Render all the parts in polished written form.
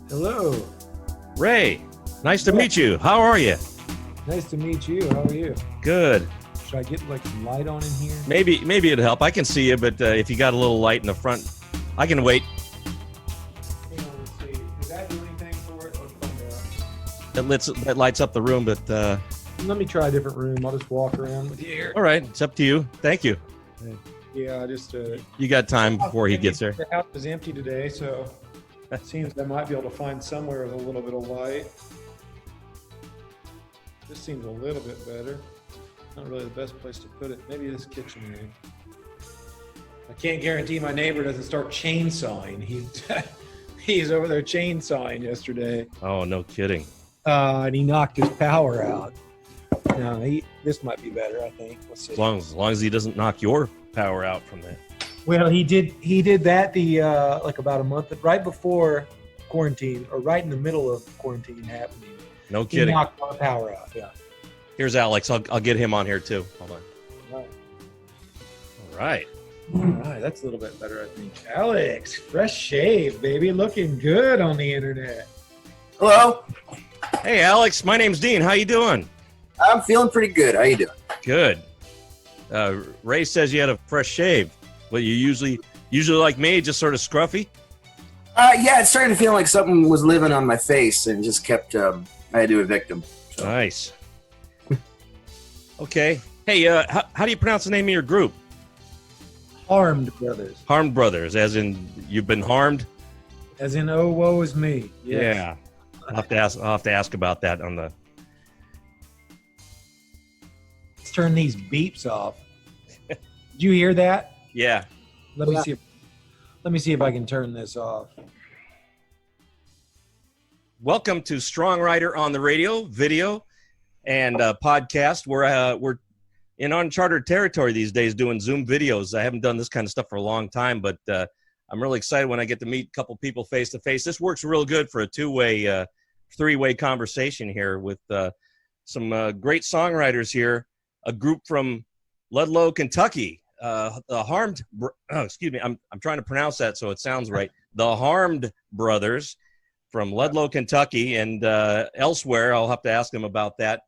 Hello. Ray, nice to meet you. How are you? Nice to meet you. How are you? Good. Should I get like some light on in here? Maybe it'd help. I can see you, but if you got a little light in the front, I can wait. Hang on, let's see. Does that do anything for it? Let's find out. That lights up the room, but Let me try a different room. I'll just walk around with you here. all right, it's up to you. Thank you. Yeah, I just You got time before he gets there. The house is empty today, so it seems I might be able to find somewhere with a little bit of light. This seems a little bit better. Not really the best place to put it. Maybe this kitchen area. I can't guarantee my neighbor doesn't start chainsawing. He's over there chainsawing yesterday. Oh, no kidding. And he knocked his power out. No, this might be better, I think. Let's see. As long as he doesn't knock your power out from that. Well, he did that like about a month, right before quarantine, or right in the middle of quarantine happening. No He kidding. knocked my power out. Yeah. Here's Alex. I'll get him on here too. Hold on. Right. All right. All right, that's a little bit better, I think. Alex, fresh shave, baby, looking good on the internet. Hello, Hey, Alex. My name's Dean. How you doing? I'm feeling pretty good. How you doing? Good. Ray says you had a fresh shave. Well, you usually like me, just sort of scruffy. Yeah, it started to feel like something was living on my face and just kept. I had to evict him. So. Nice. Okay. Hey, how do you pronounce the name of your group? Harmed brothers, Harmed Brothers, as in you've been harmed? as in oh woe is me. Yes. Yeah. I'll have to ask about that on the. Let's turn these beeps off. Did you hear that? Yeah. Let me see. Let me see if I can turn this off. Welcome to StrongWriter on the radio, video, and podcast. We're in uncharted territory these days doing Zoom videos. I haven't done this kind of stuff for a long time, but I'm really excited when I get to meet a couple people face to face. This works real good for a two-way, three-way conversation here with some great songwriters here. A group from Ludlow, Kentucky, the Harmed. Excuse me, I'm trying to pronounce that so it sounds right. The Harmed Brothers from Ludlow, Kentucky, and elsewhere. I'll have to ask them about that.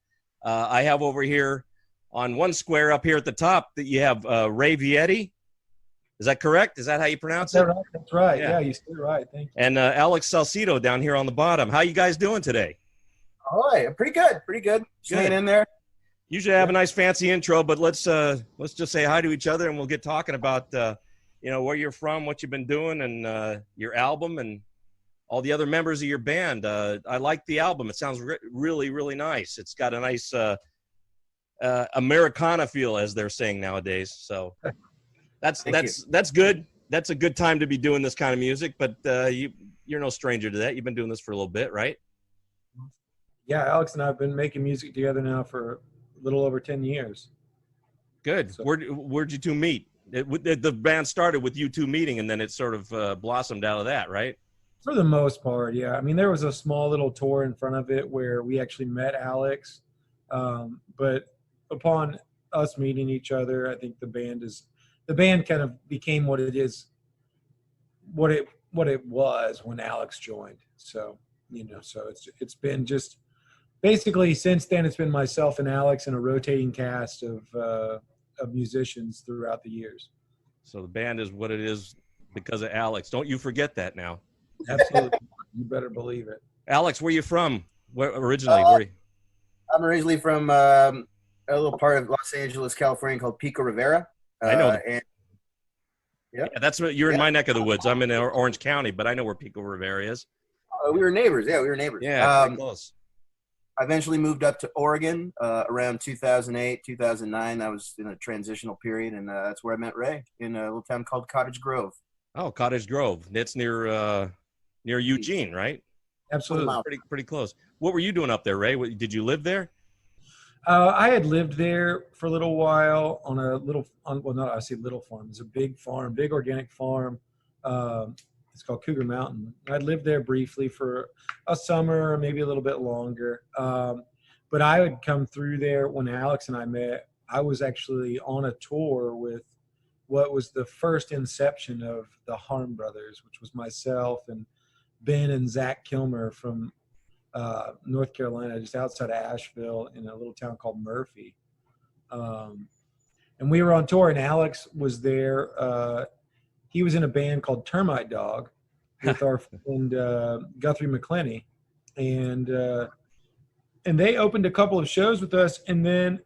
I have over here on one square up here at the top that you have Ray Vietti. Is that correct? Is that how you pronounce it? That's right. Yeah. Yeah, you said it right. Thank you. And Alex Salcido down here on the bottom. How you guys doing today? All right, pretty good. Pretty good. Staying in there. Usually I have a nice fancy intro, but let's just say hi to each other and we'll get talking about where you're from, what you've been doing, and your album and all the other members of your band. I like the album. It sounds really, really nice. It's got a nice Americana feel, as they're saying nowadays. So that's good. That's a good time to be doing this kind of music. But you're no stranger to that. You've been doing this for a little bit, right? Yeah, Alex and I have been making music together now for a little over 10 years. Good. So, Where'd you two meet? The band started with you two meeting, and then it sort of blossomed out of that, right? for the most part, yeah. I mean, there was a small little tour in front of it where we actually met Alex. But upon us meeting each other, I think the band kind of became what it is, what it was when Alex joined. So, so it's been just basically since then it's been myself and Alex and a rotating cast of musicians throughout the years. So the band is what it is because of Alex. Don't you forget that now. Absolutely. You better believe it. Alex, where are you from? Where originally? Where are you? I'm originally from a little part of Los Angeles, California called Pico Rivera. I know. And, yeah, that's what you're in my neck of the woods. I'm in Orange County, but I know where Pico Rivera is. we were neighbors. Yeah, we were neighbors. Yeah, pretty close. I eventually moved up to Oregon around 2008, 2009. I was in a transitional period, and that's where I met Ray in a little town called Cottage Grove. Oh, Cottage Grove. That's near Eugene, right? Absolutely. Pretty close. What were you doing up there, Ray? Did you live there? I had lived there for a little while on a little, I say little farm. It's a big farm, big organic farm. It's called Cougar Mountain. I'd lived there briefly for a summer, maybe a little bit longer. But I would come through there when Alex and I met. I was actually on a tour with what was the first inception of the HARMED brothers, which was myself and Ben and Zach Kilmer from North Carolina, just outside of Asheville, in a little town called Murphy. And we were on tour, and Alex was there. He was in a band called Termite Dog with our friend Guthrie McClenny, and they opened a couple of shows with us. And then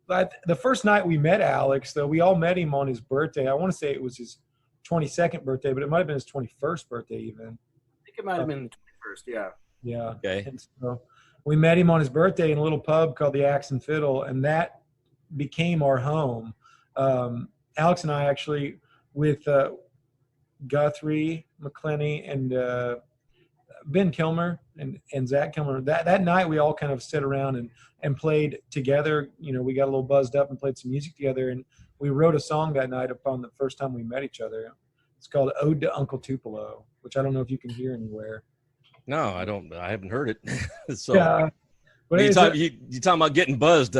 the first night we met Alex, though, we all met him on his birthday. I want to say it was his 22nd birthday, but it might have been his 21st birthday even. I think it might have been the 21st. Yeah. Yeah. Okay. And so we met him on his birthday in a little pub called the Axe and Fiddle, and that became our home. Alex and I actually, with Guthrie McClenny and Ben Kilmer and Zach Kilmer, that night we all kind of sit around and played together. You know, we got a little buzzed up and played some music together, and we wrote a song that night upon the first time we met each other. It's called Ode to Uncle Tupelo, which I don't know if you can hear anywhere. No, I don't. I haven't heard it. So Yeah. But you talking about getting buzzed?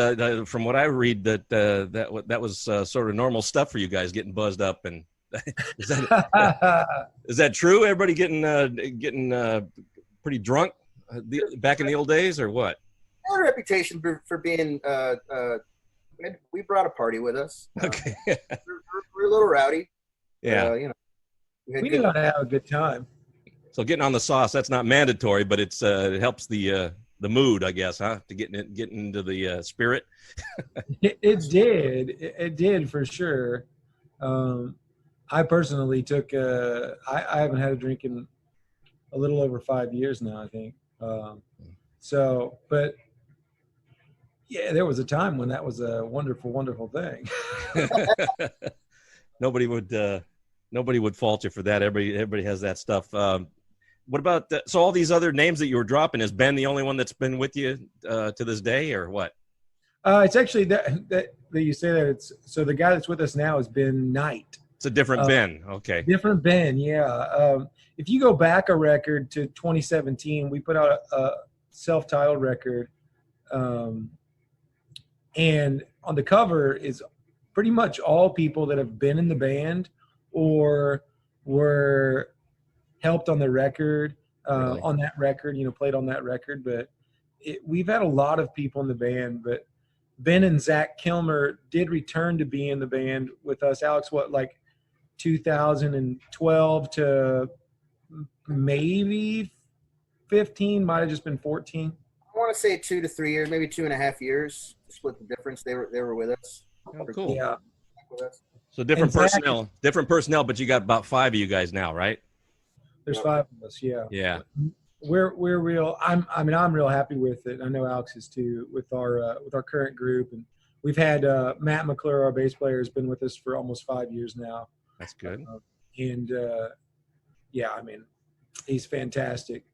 From what I read, that was sort of normal stuff for you guys, getting buzzed up. And is that true? Everybody getting pretty drunk back in the old days, or what? We had a reputation for being. We brought a party with us. Okay. We're a little rowdy. Yeah. You know, we knew how to have a good time. So getting on the sauce, that's not mandatory, but it helps the mood, I guess, huh? To get into the spirit. It did for sure. I personally took. I haven't had a drink in a little over 5 years now, I think. But yeah, there was a time when that was a wonderful, wonderful thing. Nobody would fault you for that. Everybody has that stuff. What about so all these other names that you were dropping? Is Ben the only one that's been with you to this day, or what? It's actually that you say that. It's so the guy that's with us now is Ben Knight. It's a different Ben. Okay. Different Ben, yeah. If you go back a record to 2017, we put out a self-titled record, and on the cover is pretty much all people that have been in the band or were helped on the record, Really? on that record, played on that record. But we've had a lot of people in the band, but Ben and Zach Kilmer did return to be in the band with us. Alex, like 2012 to maybe 15, might have just been 14. I want to say 2 to 3 years, maybe 2.5 years. Split the difference. They were with us. Oh, cool. Yeah. With us. So different personnel, but you got about 5 of you guys now, right? There's 5 of us. Yeah. Yeah. We're real. I'm real happy with it. I know Alex is too, with our current group, and we've had Matt McClure, our bass player, has been with us for almost 5 years now. That's good. Yeah, I mean, he's fantastic,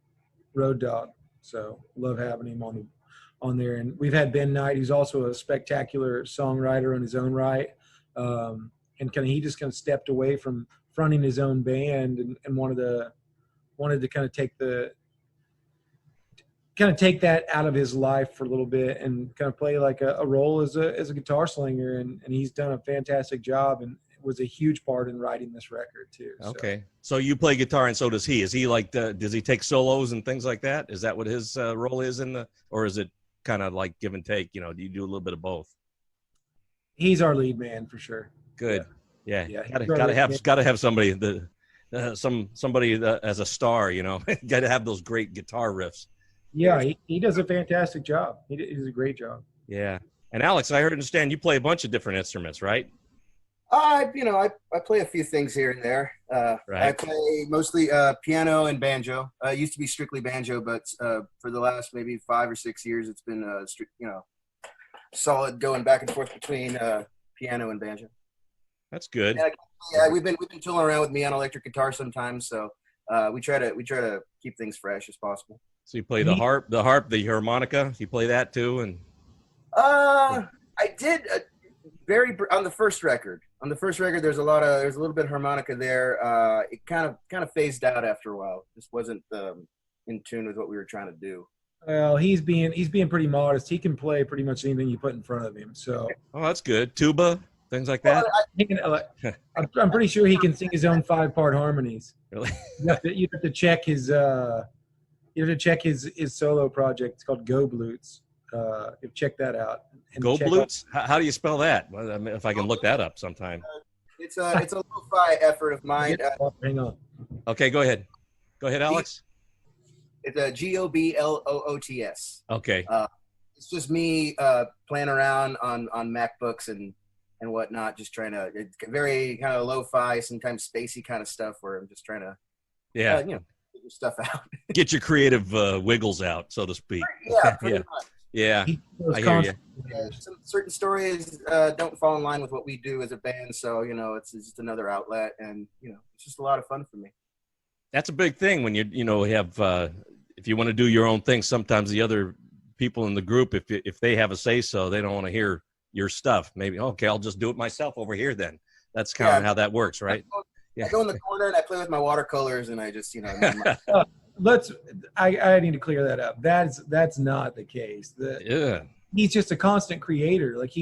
road dog. So love having him on there. And we've had Ben Knight, who's also a spectacular songwriter in his own right, and he just kind of stepped away from fronting his own band and wanted to kind of take that out of his life for a little bit and kind of play like a role as a guitar slinger. And he's done a fantastic job and was a huge part in writing this record too. Okay. So you play guitar and so does he. Is he like, does he take solos and things like that? Is that what his role is or is it kind of like give and take? Do you do a little bit of both? He's our lead man for sure. Good. Yeah. Yeah. Gotta have somebody somebody as a star, got to have those great guitar riffs. Yeah. He does a fantastic job. He does a great job. Yeah. And Alex, I understand you play a bunch of different instruments, right? I play a few things here and there. Right. I play mostly piano and banjo. It used to be strictly banjo, but for the last maybe 5 or 6 years, it's been solid going back and forth between piano and banjo. That's good. Yeah, we've been tooling around with me on electric guitar sometimes, so we try to keep things fresh as possible. So you play the harp, the harmonica. You play that too, and I did on the first record. On the first record, there's a little bit of harmonica there. It kind of phased out after a while. Just wasn't in tune with what we were trying to do. Well, he's being pretty modest. He can play pretty much anything you put in front of him. So. Oh, that's good. Tuba. things like Well, that? I'm pretty sure he can sing his own 5-part harmonies. Really? You have to check his his solo project. It's called Go Blutes. Check that out. And Go check Blutes? How do you spell that? Well, I mean, if I can look that up sometime. It's a lo-fi effort of mine. Hang on. Okay, go ahead. Go ahead, Alex. It's a GOBLOOTS. Okay. It's just me playing around on MacBooks and whatnot, just trying to, it's very kind of lo-fi, sometimes spacey kind of stuff where I'm just trying to, figure stuff out. Get your creative wiggles out, so to speak. Yeah, pretty much. Yeah, I hear you. Certain stories don't fall in line with what we do as a band, so it's just another outlet, and it's just a lot of fun for me. That's a big thing when you have if you want to do your own thing. Sometimes the other people in the group, if they have a say so, they don't want to hear your stuff. Maybe okay, I'll just do it myself over here. Then that's kind of how that works, right? I go in the corner and I play with my watercolors, and I just I need to clear that up. That's not the case. He's just a constant creator. Like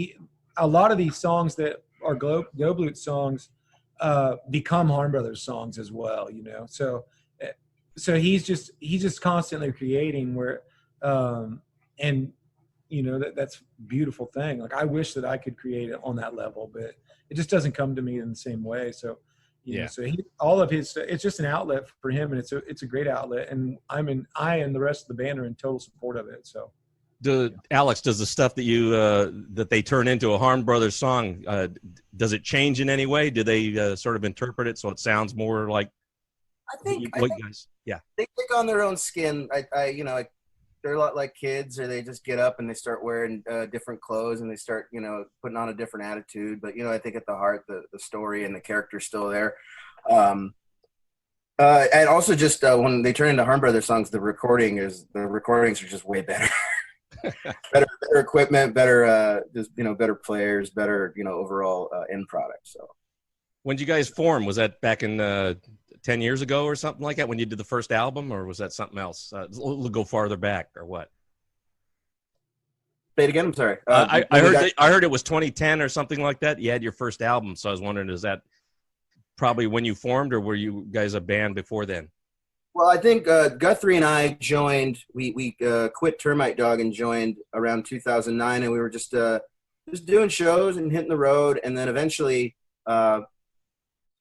a lot of these songs that are Go Blute songs become Harm Brothers songs as well. So he's just constantly creating. That's a beautiful thing. Like I wish that I could create it on that level, but it just doesn't come to me in the same way. So. All of his, it's just an outlet for him, and it's a great outlet, and I and the rest of the band are in total support of it. So, Alex, does the stuff that you that they turn into a Harm Brothers song, does it change in any way? Do they sort of interpret it so it sounds more like? I think guys, they take on their own skin. They're a lot like kids, or they just get up and they start wearing different clothes and they start, putting on a different attitude. But, I think at the heart, the story and the character's still there. And also just when they turn into Harm Brothers songs, the recordings are just way better. better equipment, better, better players, better, overall end product. So when did you guys form? Was that back in 10 years ago or something like that when you did the first album, or was that something else? We'll go farther back, or what? Say it again. I'm sorry. I heard it was 2010 or something like that. You had your first album, so I was wondering, is that probably when you formed, or were you guys a band before then? Well, I think Guthrie and I joined. We quit Termite Dog and joined around 2009, and we were just doing shows and hitting the road, and then eventually.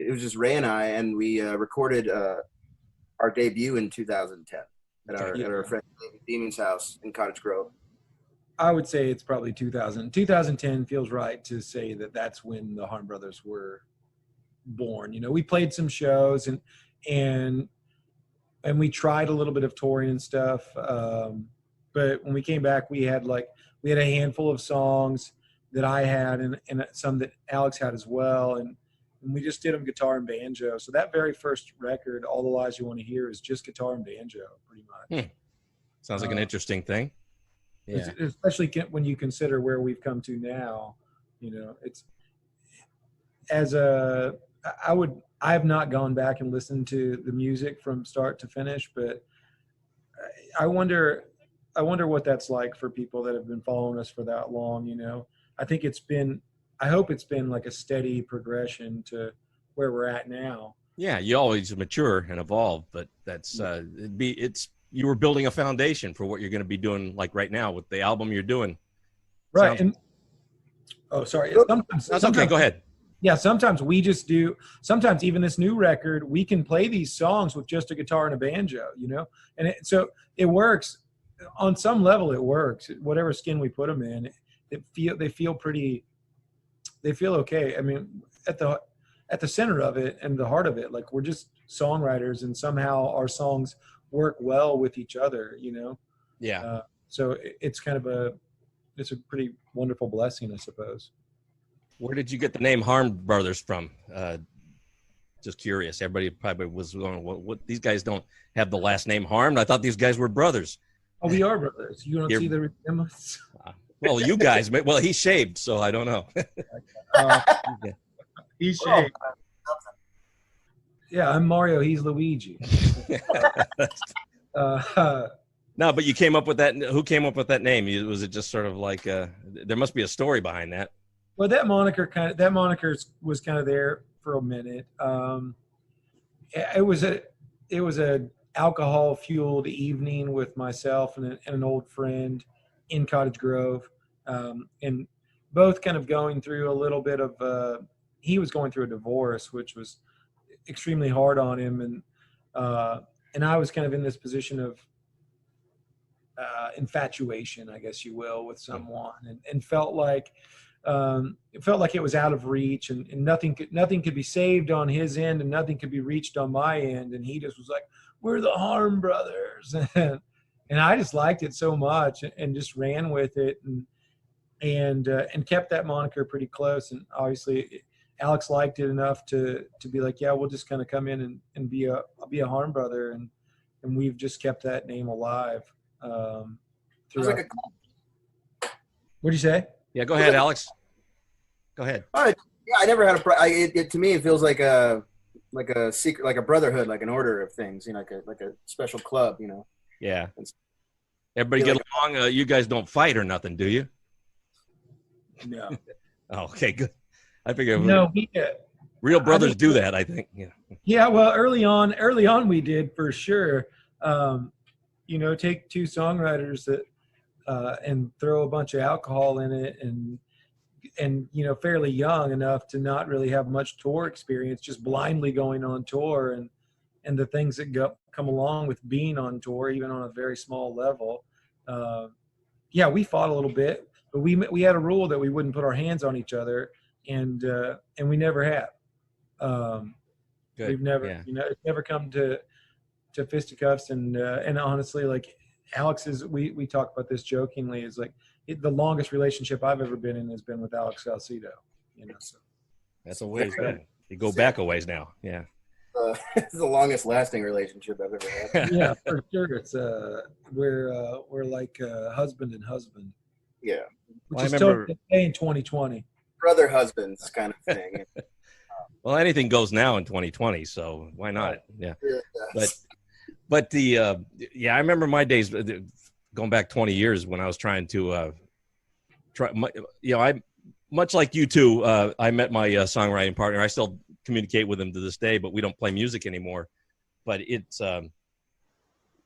It was just Ray and I, and we recorded our debut in 2010 at our friend David Demon's house in Cottage Grove. I would say it's probably 2000. 2010 feels right to say that's when the Harm Brothers were born. We played some shows and we tried a little bit of touring and stuff. But when we came back, we had a handful of songs that I had and some that Alex had as well. And we just did them guitar and banjo. So that very first record, All the Lies You Want to Hear, is just guitar and banjo, pretty much. Sounds like an interesting thing. Yeah. Especially when you consider where we've come to now. It's I have not gone back and listened to the music from start to finish, but I wonder what that's like for people that have been following us for that long. I hope it's been like a steady progression to where we're at now. Yeah, you always mature and evolve, but that's you were building a foundation for what you're going to be doing, like right now with the album you're doing. Right. Sorry. That's okay. Go ahead. Yeah, sometimes even this new record, we can play these songs with just a guitar and a banjo, and so it works on some level. It works. Whatever skin we put them in, they feel okay. I mean, at the center of it and the heart of it, like we're just songwriters, and somehow our songs work well with each other, Yeah. So it's kind of it's a pretty wonderful blessing, I suppose. Where did you get the name Harm Brothers from? Just curious. Everybody probably was going, what these guys don't have the last name Harmed. I thought these guys were brothers. Oh, we are brothers. You don't see the resemblance? Well, you guys, well, he shaved, so I don't know. He's shaved. Yeah, I'm Mario. He's Luigi. No, but you came up with that. Who came up with that name? Was it just sort of like there must be a story behind that? Well, that moniker was kind of there for a minute. It was a alcohol fueled evening with myself and an old friend in Cottage Grove, and both kind of going through a little bit of. He was going through a divorce, which was extremely hard on him, and I was kind of in this position of infatuation, I guess you will, with someone, and felt like it was out of reach, and nothing could be saved on his end, and nothing could be reached on my end. And he just was like, "We're the Harm Brothers," and I just liked it so much, and just ran with it, and kept that moniker pretty close. And obviously, Alex liked it enough to be like, "Yeah, we'll just kind of come in and be a Harm Brother," and we've just kept that name alive. Like What'd you say? Yeah, go ahead, Alex. Go ahead. yeah, I never had to me, it feels like a secret, like a brotherhood, like an order of things, like a special club, Yeah. Everybody get along? You guys don't fight or nothing, do you? No. Oh, okay, good. I figure no, real brothers do that, I think. Yeah. Yeah, well, early on we did for sure. Take two songwriters that and throw a bunch of alcohol in it, and fairly young enough to not really have much tour experience, just blindly going on tour, and the things that come along with being on tour, even on a very small level. Yeah, we fought a little bit, but we had a rule that we wouldn't put our hands on each other, and we never have. We've never, it's never come to fisticuffs, and honestly, like Alex we talk about this jokingly, is like the longest relationship I've ever been in has been with Alex Salcido. So that's a ways back. You go back a ways now. Yeah. It's the longest lasting relationship I've ever had. Yeah, for sure. It's we're like husband and husband. Yeah. Which is totally okay in 2020. Brother husbands kind of thing. Well, anything goes now in 2020, so why not? Yeah. But I remember my days going back 20 years when I was trying to I much like you two, I met my songwriting partner. I still communicate with him to this day, but we don't play music anymore. But it's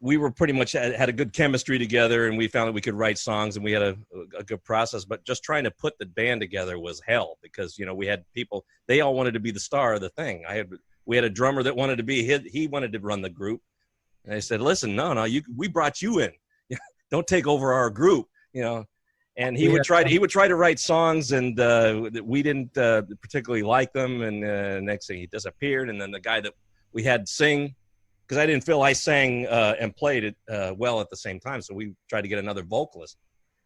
we were pretty much had a good chemistry together, and we found that we could write songs, and we had a good process. But just trying to put the band together was hell, because we had people, they all wanted to be the star of the thing. We had a drummer that wanted to be he wanted to run the group, and I said, "Listen, no, we brought you in. Don't take over our group," And he would try to write songs, and we didn't particularly like them. And next thing, he disappeared. And then the guy that we had sing, because I didn't feel I sang and played it well at the same time, so we tried to get another vocalist.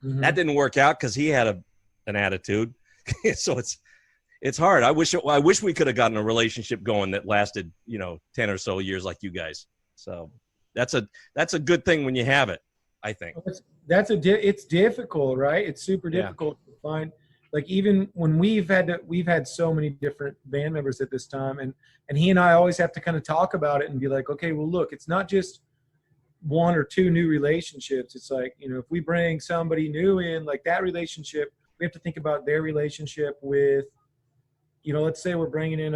Mm-hmm. That didn't work out because he had an attitude. So it's hard. I wish we could have gotten a relationship going that lasted 10 or so years like you guys. So that's a good thing when you have it, I think. It's difficult, right? It's super difficult to find. Like, even when we've had so many different band members at this time, and he and I always have to kind of talk about it and be like, okay, well, look, it's not just one or two new relationships. It's like, if we bring somebody new in, like that relationship, we have to think about their relationship with, let's say we're bringing in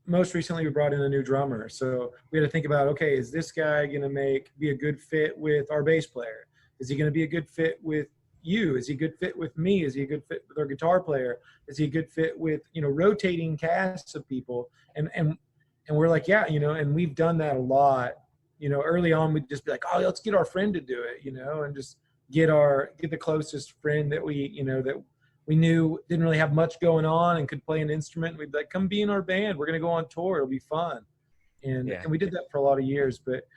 most recently we brought in a new drummer. So we had to think about, okay, is this guy going to be a good fit with our bass player? Is he going to be a good fit with you? Is he a good fit with me? Is he a good fit with our guitar player? Is he a good fit with, rotating casts of people? And we're like, yeah, and we've done that a lot. Early on, we'd just be like, oh, let's get our friend to do it, and just get the closest friend that that we knew didn't really have much going on and could play an instrument. We'd be like, come be in our band. We're going to go on tour. It'll be fun. And we did that for a lot of years, but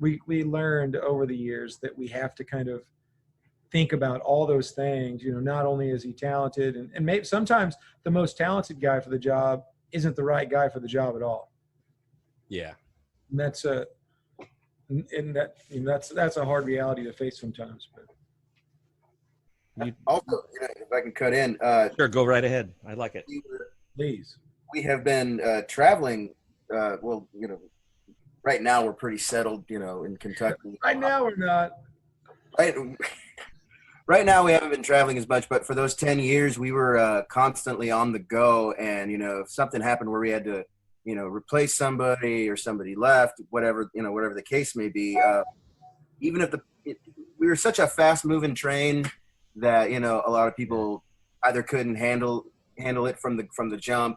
we learned over the years that we have to kind of think about all those things. Not only is he talented, and maybe sometimes the most talented guy for the job isn't the right guy for the job at all. Yeah. And that's a hard reality to face sometimes. But also, if I can cut in. Sure, go right ahead. I like it. Please. We have been traveling. Right now we're pretty settled, in Kentucky. Right now we're not. right now we haven't been traveling as much, but for those 10 years, we were constantly on the go. And, if something happened where we had to, replace somebody or somebody left, whatever, whatever the case may be, even if we were such a fast moving train that, a lot of people either couldn't handle it from the jump,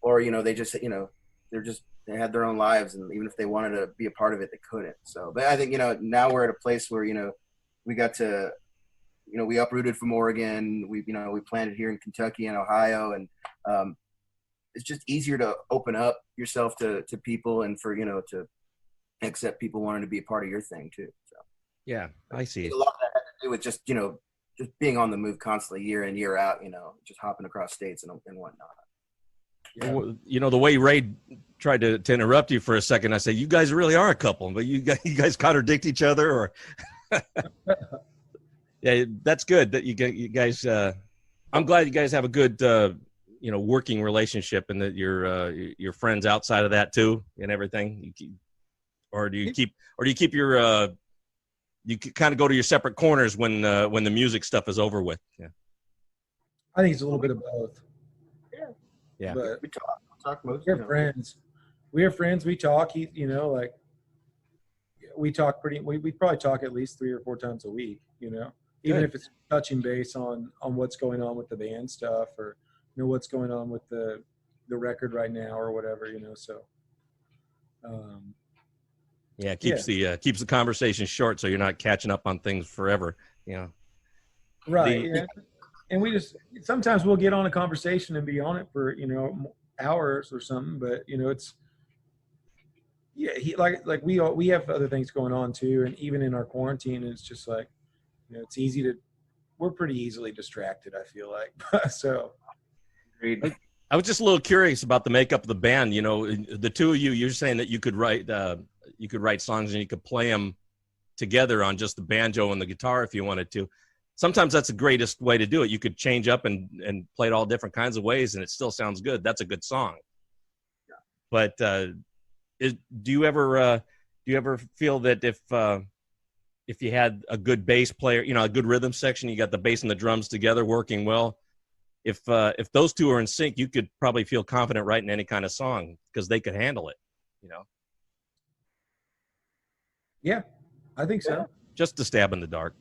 or, they just, they had their own lives, and even if they wanted to be a part of it, they couldn't. So, but I think, now we're at a place where, we got to, we uprooted from Oregon. We planted here in Kentucky and Ohio, and it's just easier to open up yourself to people, and for, to accept people wanting to be a part of your thing too. So Yeah, I see. a lot of that had to do with just, just being on the move constantly, year in, year out, just hopping across states and whatnot. Yeah. Well, the way Ray tried to interrupt you for a second, I said, you guys really are a couple, but you guys contradict each other, or yeah, that's good that you guys, I'm glad you guys have a good, working relationship, and that you're friends outside of that too and everything. Or do you keep your, you kind of go to your separate corners when the music stuff is over with? Yeah. I think it's a little bit of both. Yeah. But We talk most. we're friends. We are friends. We talk. Like we talk we probably talk at least 3 or 4 times a week. Even Good. if it's touching base on what's going on with the band stuff, or what's going on with the record right now, or whatever. So. Yeah, it keeps the conversation short, so you're not catching up on things forever. Right. Yeah. And we just sometimes we'll get on a conversation and be on it for hours or something, but it's like we have other things going on too, and even in our quarantine, it's just like it's we're pretty easily distracted, I feel like. So I was just a little curious about the makeup of the band. The two of you're saying that you could write songs and you could play them together on just the banjo and the guitar if you wanted to. Sometimes that's the greatest way to do it. You could change up and play it all different kinds of ways, and it still sounds good. That's a good song. Yeah. But do you ever feel that if you had a good bass player, a good rhythm section, you got the bass and the drums together working well, if those two are in sync, you could probably feel confident writing any kind of song because they could handle it, yeah, I think so. Just a stab in the dark.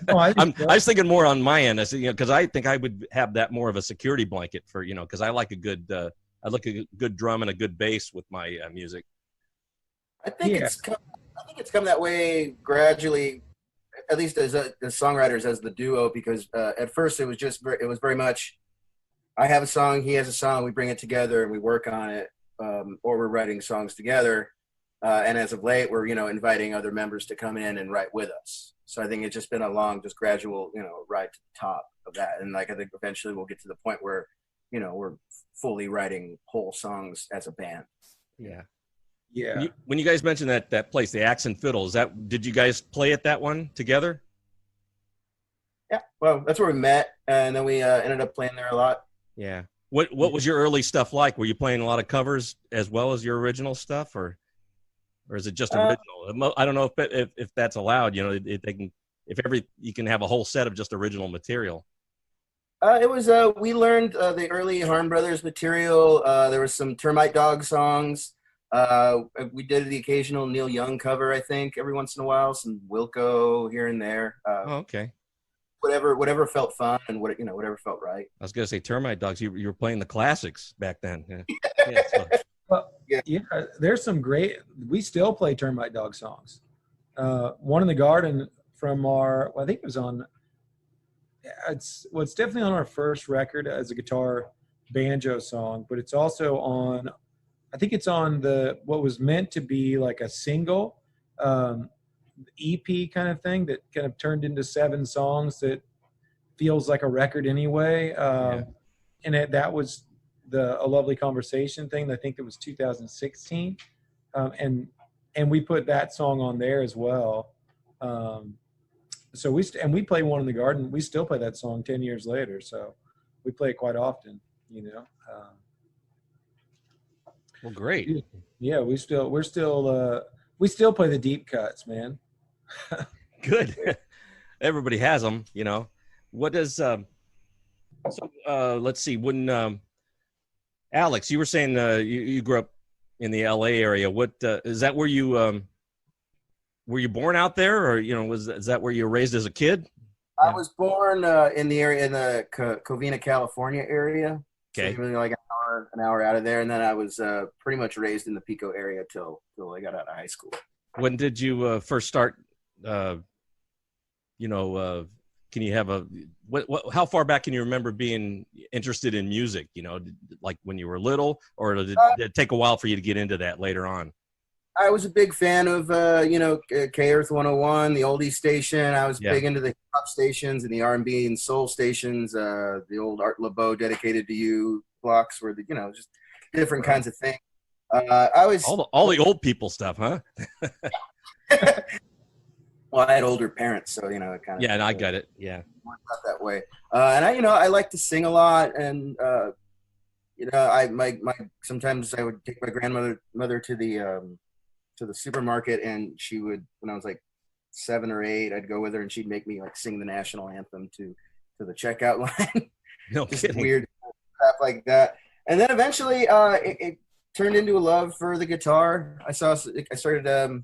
No, I was thinking more on my end. I said, because I think I would have that more of a security blanket for, because I like a good drum and a good bass with my music. I think it's come that way gradually, at least as songwriters, as the duo, because at first it was very much, I have a song, he has a song, we bring it together and we work on it, or we're writing songs together. And as of late, we're, inviting other members to come in and write with us. So I think it's just been a long, just gradual, ride to the top of that. And I think eventually we'll get to the point where, we're fully writing whole songs as a band. Yeah. Yeah. When you guys mentioned that place, the Axe and Fiddle, did you guys play at that one together? Yeah. Well, that's where we met. And then we ended up playing there a lot. Yeah. What was your early stuff like? Were you playing a lot of covers as well as your original stuff, or is it just original? I don't know if that's allowed. You can have a whole set of just original material. It was we learned the early Harm Brothers material. There was some Termite Dog songs. We did the occasional Neil Young cover, I think, every once in a while. Some Wilco here and there. Okay. Whatever felt fun and whatever felt right. I was gonna say Termite Dogs. You were playing the classics back then. Yeah. Well, yeah, there's some great. We still play Termite Dog songs. One in the Garden from I think it was on. It's definitely on our first record as a guitar banjo song, but it's also on. I think it's on what was meant to be like a single EP kind of thing that kind of turned into 7 songs that feels like a record anyway. And that was A Lovely Conversation thing. I think it was 2016. And we put that song on there as well. So we play One in the Garden. We still play that song 10 years later. So we play it quite often, Well, great. Yeah, we still play the deep cuts, man. Good. everybody has them, you know. What does let's see, when Alex, you were saying you grew up in the LA area. What is that where you were you born out there, or you know, is that where you were raised as a kid? I was born in the area, in the Covina, California area. Okay. So really like an hour out of there, and then I was pretty much raised in the Pico area till I got out of high school. When did you first start? You know, can you have how far back can you remember being interested in music? You know, like when you were little, or did it take a while for you to get into that later on? I was a big fan of, K Earth 101, the oldies station. I was big into the pop stations and the R&B and soul stations. The old Art LeBeau, Dedicated to You blocks were just different kinds of things. I was all the old people stuff, huh? Well, I had older parents, so it kind of and I got it. Yeah, worked out that way. And I like to sing a lot, and sometimes I would take my grandmother to the supermarket, and she would, when I was like 7 or 8, I'd go with her, and she'd make me like sing the national anthem to the checkout line. No Just kidding. Weird crap like that. And then eventually, it turned into a love for the guitar. I started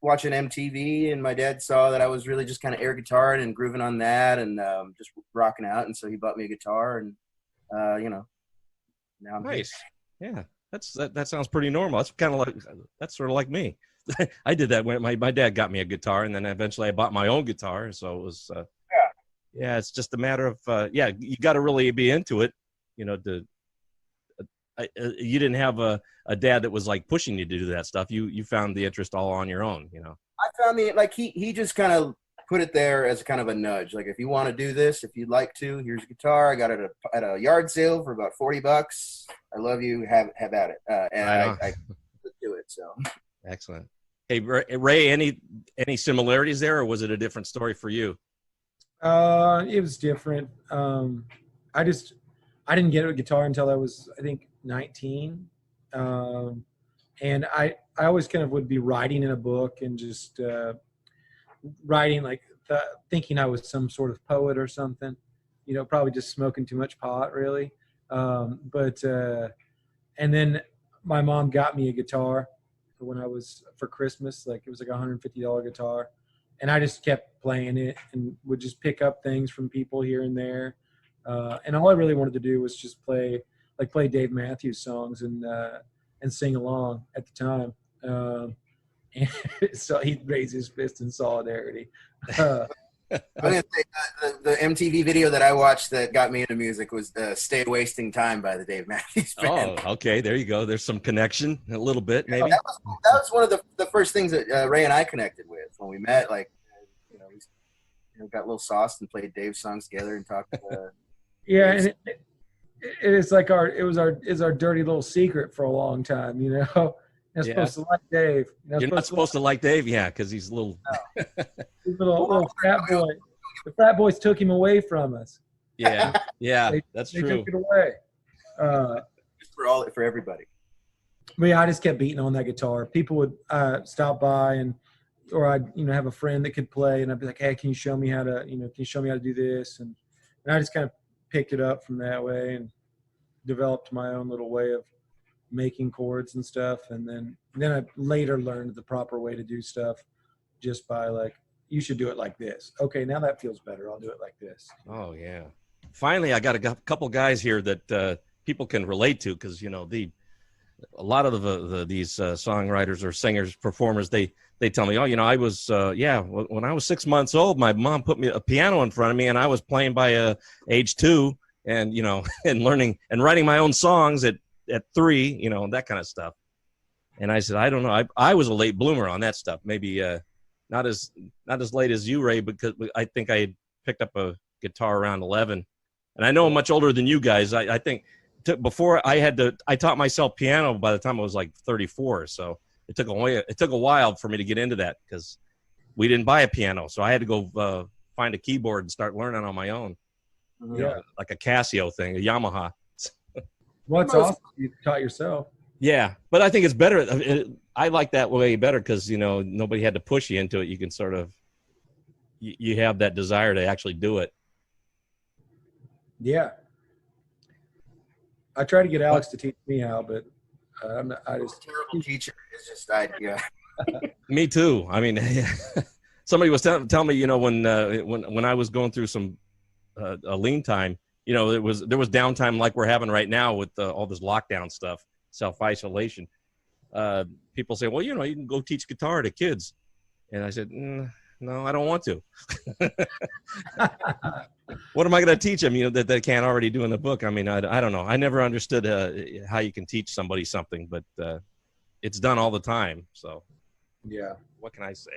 watching MTV, and my dad saw that I was really just kind of air guitaring and grooving on that, and just rocking out. And so he bought me a guitar, and now I'm nice. Yeah. That sounds pretty normal. That's sort of like me. I did that when my dad got me a guitar, and then eventually I bought my own guitar. So it was, it's just a matter of, you got to really be into it, you didn't have a dad that was like pushing you to do that stuff. You found the interest all on your own, I found he just kind of put it there as kind of a nudge. Like, if you want to do this, if you'd like to, here's a guitar. I got it at a yard sale for about $40. I love you. Have at it. And I do it. So excellent. Hey, Ray, any similarities there, or was it a different story for you? It was different. I didn't get a guitar until I was, I think, 19. And I always kind of would be writing in a book and just writing thinking I was some sort of poet or something, probably just smoking too much pot, really. And then my mom got me a guitar for Christmas. Like, it was like a $150 guitar, and I just kept playing it and would just pick up things from people here and there. And all I really wanted to do was just play Dave Matthews songs and sing along at the time. And so he raised his fist in solidarity. I'm gonna say the MTV video that I watched that got me into music was "Stay Wasting Time" by the Dave Matthews Band. Oh, okay, there you go. There's some connection, a little bit, maybe. That was one of the first things that Ray and I connected with when we met. Like, we got a little sauced and played Dave's songs together and talked. Yeah, and it's like it was our dirty little secret for a long time. You're supposed to like Dave. You're not supposed to like Dave, because he's a little. He's a little frat boy. The frat boys took him away from us. Yeah, that's true. They took it away. For everybody. But yeah, I just kept beating on that guitar. People would stop by, or I'd have a friend that could play, and I'd be like, "Hey, can you show me how to do this?" And I just kind of picked it up from that way and developed my own little way of making chords and stuff. And then I later learned the proper way to do stuff just by you should do it like this. Okay, now that feels better. I'll do it like this. Oh yeah. Finally, I got a couple guys here that people can relate to, because a lot of these songwriters or singers, performers, they tell me, I was when I was 6 months old, my mom put me a piano in front of me, and I was playing by age 2, and and learning and writing my own songs at 3, that kind of stuff. And I said, I don't know, I was a late bloomer on that stuff. Maybe not as late as you, Ray, because I think I had picked up a guitar around 11, and I know I'm much older than you guys. I think before I taught myself piano by the time I was like 34. So it took a while for me to get into that, because we didn't buy a piano. So I had to go find a keyboard and start learning on my own. Yeah. Like a Casio thing, a Yamaha. Well, it's awesome you taught yourself. Yeah, but I think it's better. I like that way better, because nobody had to push you into it. You can sort of you have that desire to actually do it. Yeah. I try to get Alex to teach me how, but I just terrible teacher. It's just yeah. Me too. I mean, somebody was telling me, you know, when I was going through some a lean time, you know, there was downtime like we're having right now with all this lockdown stuff, self-isolation. People say, well, you know, you can go teach guitar to kids. And I said, no, I don't want to. What am I going to teach them, you know, that they can't already do in the book? I mean, I don't know. I never understood how you can teach somebody something, but it's done all the time. So yeah, what can I say?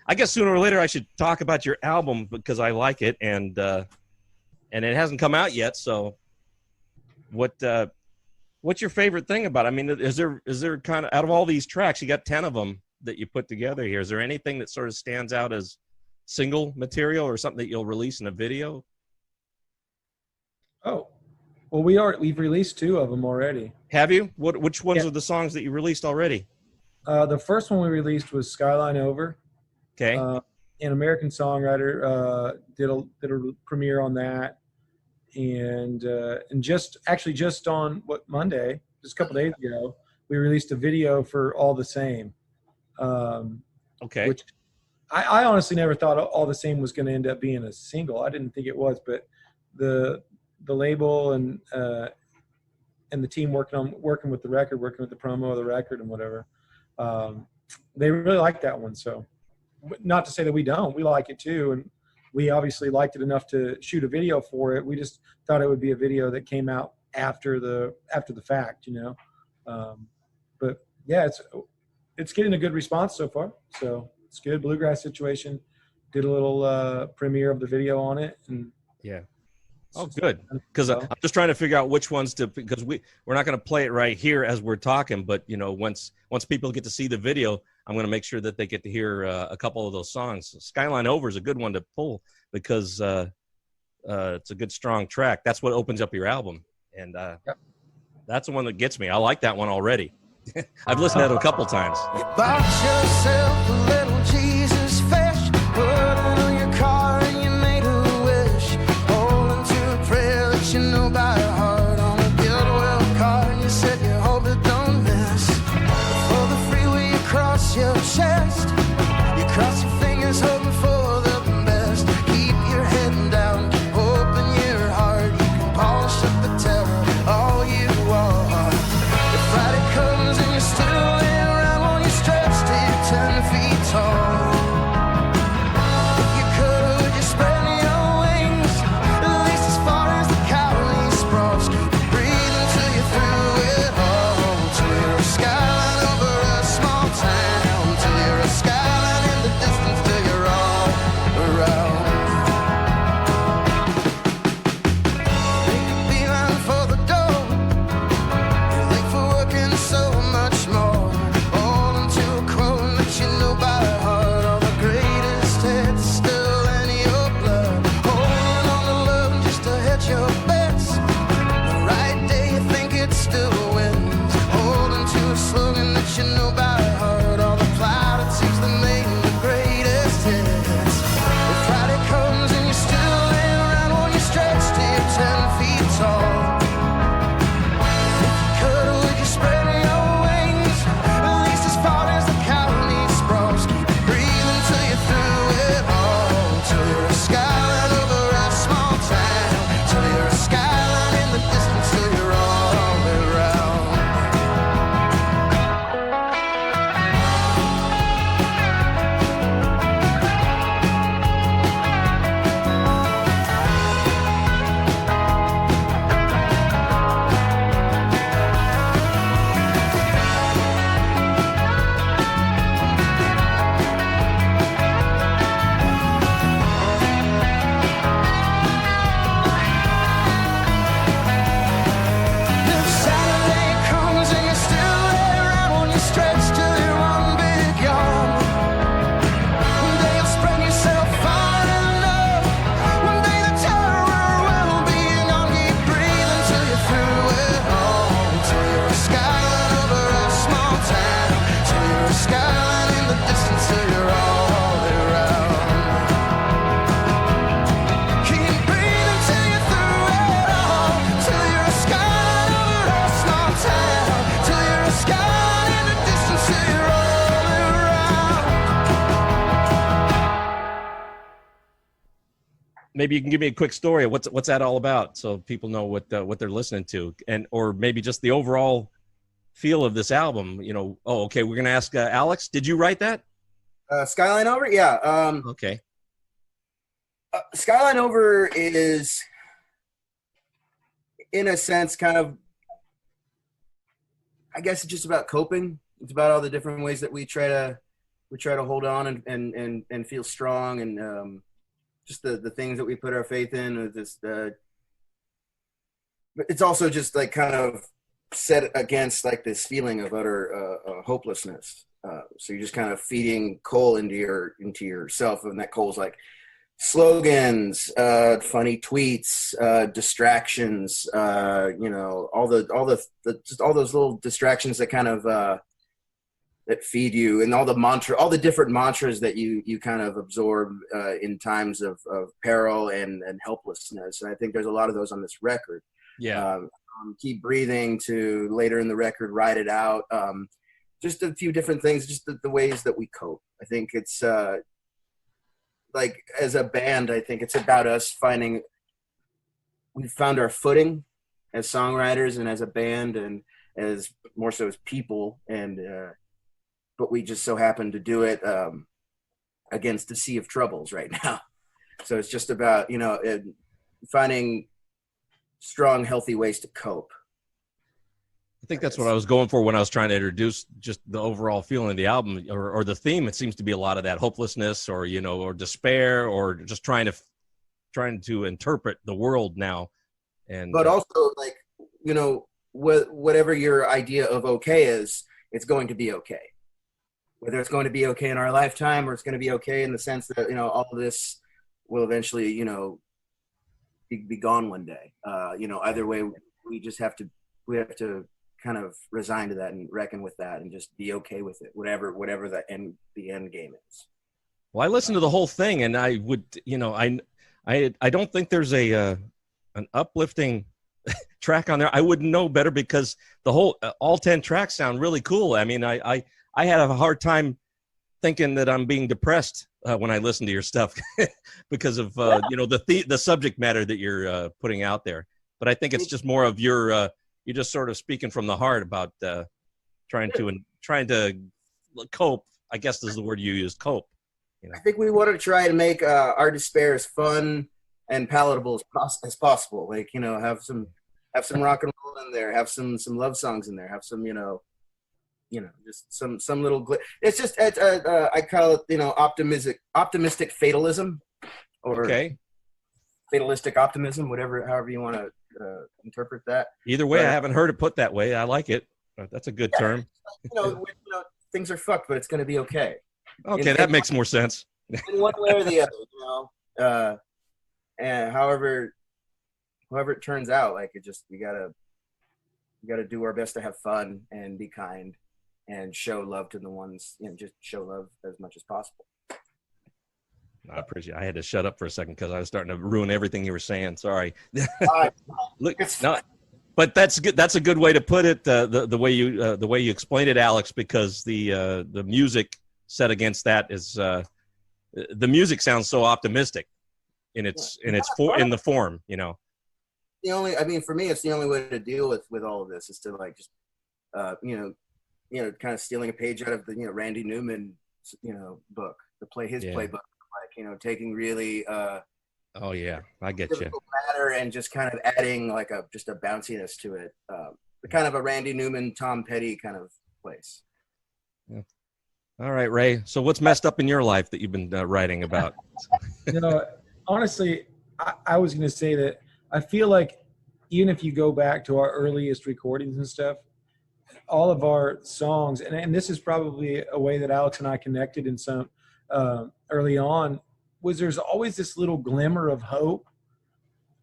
I guess sooner or later I should talk about your album because I like it, and it hasn't come out yet. So what's your favorite thing about it? I mean, is there kind of, out of all these tracks, you got 10 of them that you put together here, is there anything that sort of stands out as single material or something that you'll release in a video? Oh, well, we've released 2 of them already. Have you? Which ones are the songs that you released already? The first one we released was Skyline Over. Okay. An American Songwriter did a premiere on that, and just on Monday, just a couple days ago, we released a video for All the Same. Okay. Which I honestly never thought All the Same was going to end up being a single. I didn't think it was, but the label and the team working with the record, working with the promo of the record and whatever, they really liked that one. So, not to say that we don't, we like it too, and we obviously liked it enough to shoot a video for it. We just thought it would be a video that came out after the fact, you know. But yeah, it's getting a good response so far, so it's good. Bluegrass Situation did a little premiere of the video on it, and yeah. Oh, good. Because I'm just trying to figure out which ones to, because we're not going to play it right here as we're talking, but you know, once people get to see the video, I'm going to make sure that they get to hear a couple of those songs. Skyline Over is a good one to pull because it's a good strong track. That's what opens up your album, and that's the one that gets me. I like that one already. I've listened to it a couple times. You bought yourself a little Jesus fish, put it on your car and you made a wish, holding to a prayer that you know by heart on a Goodwill card, and you said you hope it don't miss. For the freeway you cross your chest, you cross your fingers hoping for the best. Keep your head down, keep open your heart, you can polish up the terror all you want. If Friday comes and you're still laying around on your stretch till you're 10 feet tall, if you could, would you spread your wings at least as far as the Cali sprawls? Keep breathing till you're through it all. maybe you can give me a quick story of what's that all about, so people know what they're listening to, and or maybe just the overall feel of this album. You know, oh, okay, we're gonna ask Alex. Did you write that? Skyline Over, yeah. Okay. Skyline Over is, in a sense, kind of, I guess it's just about coping. It's about all the different ways that we try to hold on and feel strong, and just the things that we put our faith in. But it's also just like kind of set against like this feeling of utter hopelessness. So you're just kind of feeding coal into yourself, and that coal's like slogans, funny tweets, distractions, you know, all those little distractions that kind of that feed you, and all the different mantras that you kind of absorb in times of peril and helplessness. And I think there's a lot of those on this record. Yeah. Keep breathing to later in the record, Ride It Out. Just a few different things, just the ways that we cope. I think it's like, as a band, I think it's about us we've found our footing as songwriters and as a band, and as more so as people, and but we just so happen to do it against the sea of troubles right now. So it's just about, you know, finding strong, healthy ways to cope. I think that's what I was going for when I was trying to introduce just the overall feeling of the album, or the theme. It seems to be a lot of that hopelessness, or, you know, or despair, or just trying to interpret the world now. And but also, like, you know, whatever your idea of okay is, it's going to be okay. Whether it's going to be okay in our lifetime, or it's going to be okay in the sense that, you know, all of this will eventually, you know, be gone one day. You know, either way, we have to kind of resign to that and reckon with that, and just be okay with it, whatever the end game is. Well, I listened to the whole thing, and I would, you know, I don't think there's an uplifting track on there. I wouldn't know better, because the whole all 10 tracks sound really cool. I mean, I had a hard time thinking that I'm being depressed when I listen to your stuff because of you know, the subject matter that you're putting out there. But I think it's just more of you're just sort of speaking from the heart about trying to cope. I guess is the word you used, cope. You know? I think we want to try to make our despair as fun and palatable as possible. Like, you know, have some rock and roll in there, have some love songs in there, have some, you know, just some little it's just I call it, you know, optimistic fatalism, or okay, fatalistic optimism, however you want to interpret that. Either way, I haven't heard it put that way. I like it. That's a good term. You know, things are fucked, but it's going to be okay. Okay, that makes more sense. In one way or the other, you know. And however it turns out, like, we gotta do our best to have fun and be kind and show love to the ones, you know, just show love as much as possible. I appreciate it. I had to shut up for a second because I was starting to ruin everything you were saying. Sorry. Look, no, but that's good. That's a good way to put it. The way you explained it, Alex, because the music set against that is the music sounds so optimistic in the form, you know. For me, it's the only way to deal with all of this is to, like, just you know, kind of stealing a page out of the, you know, Randy Newman, you know, book, playbook, like, you know, taking really oh yeah, I get you, matter, and just kind of adding like just a bounciness to it, kind of a Randy Newman, Tom Petty kind of place. Yeah. All right, Ray. So what's messed up in your life that you've been writing about? You know, honestly, I was going to say that I feel like even if you go back to our earliest recordings and stuff, all of our songs, and this is probably a way that Alex and I connected in some early on, was there's always this little glimmer of hope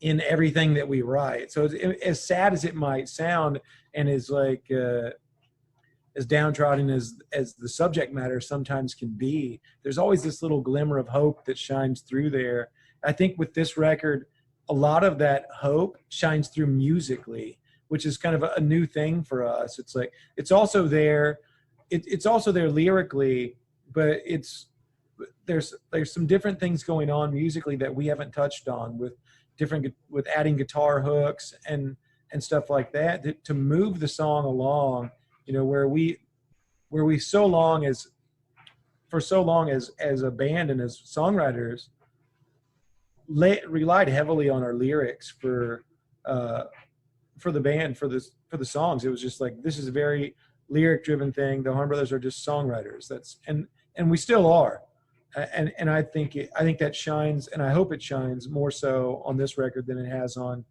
in everything that we write. So as sad as it might sound, and as like as downtrodden as the subject matter sometimes can be, there's always this little glimmer of hope that shines through there. I think with this record, a lot of that hope shines through musically, which is kind of a new thing for us. It's like, it's also there. It's also there lyrically, but there's some different things going on musically that we haven't touched on with adding guitar hooks and stuff like that to move the song along, you know, where we for so long as a band and as songwriters relied heavily on our lyrics for the band, for the songs. It was just like, this is a very lyric driven thing. The Harm Brothers are just songwriters. And we still are. And I think that shines, and I hope it shines more so on this record than it has on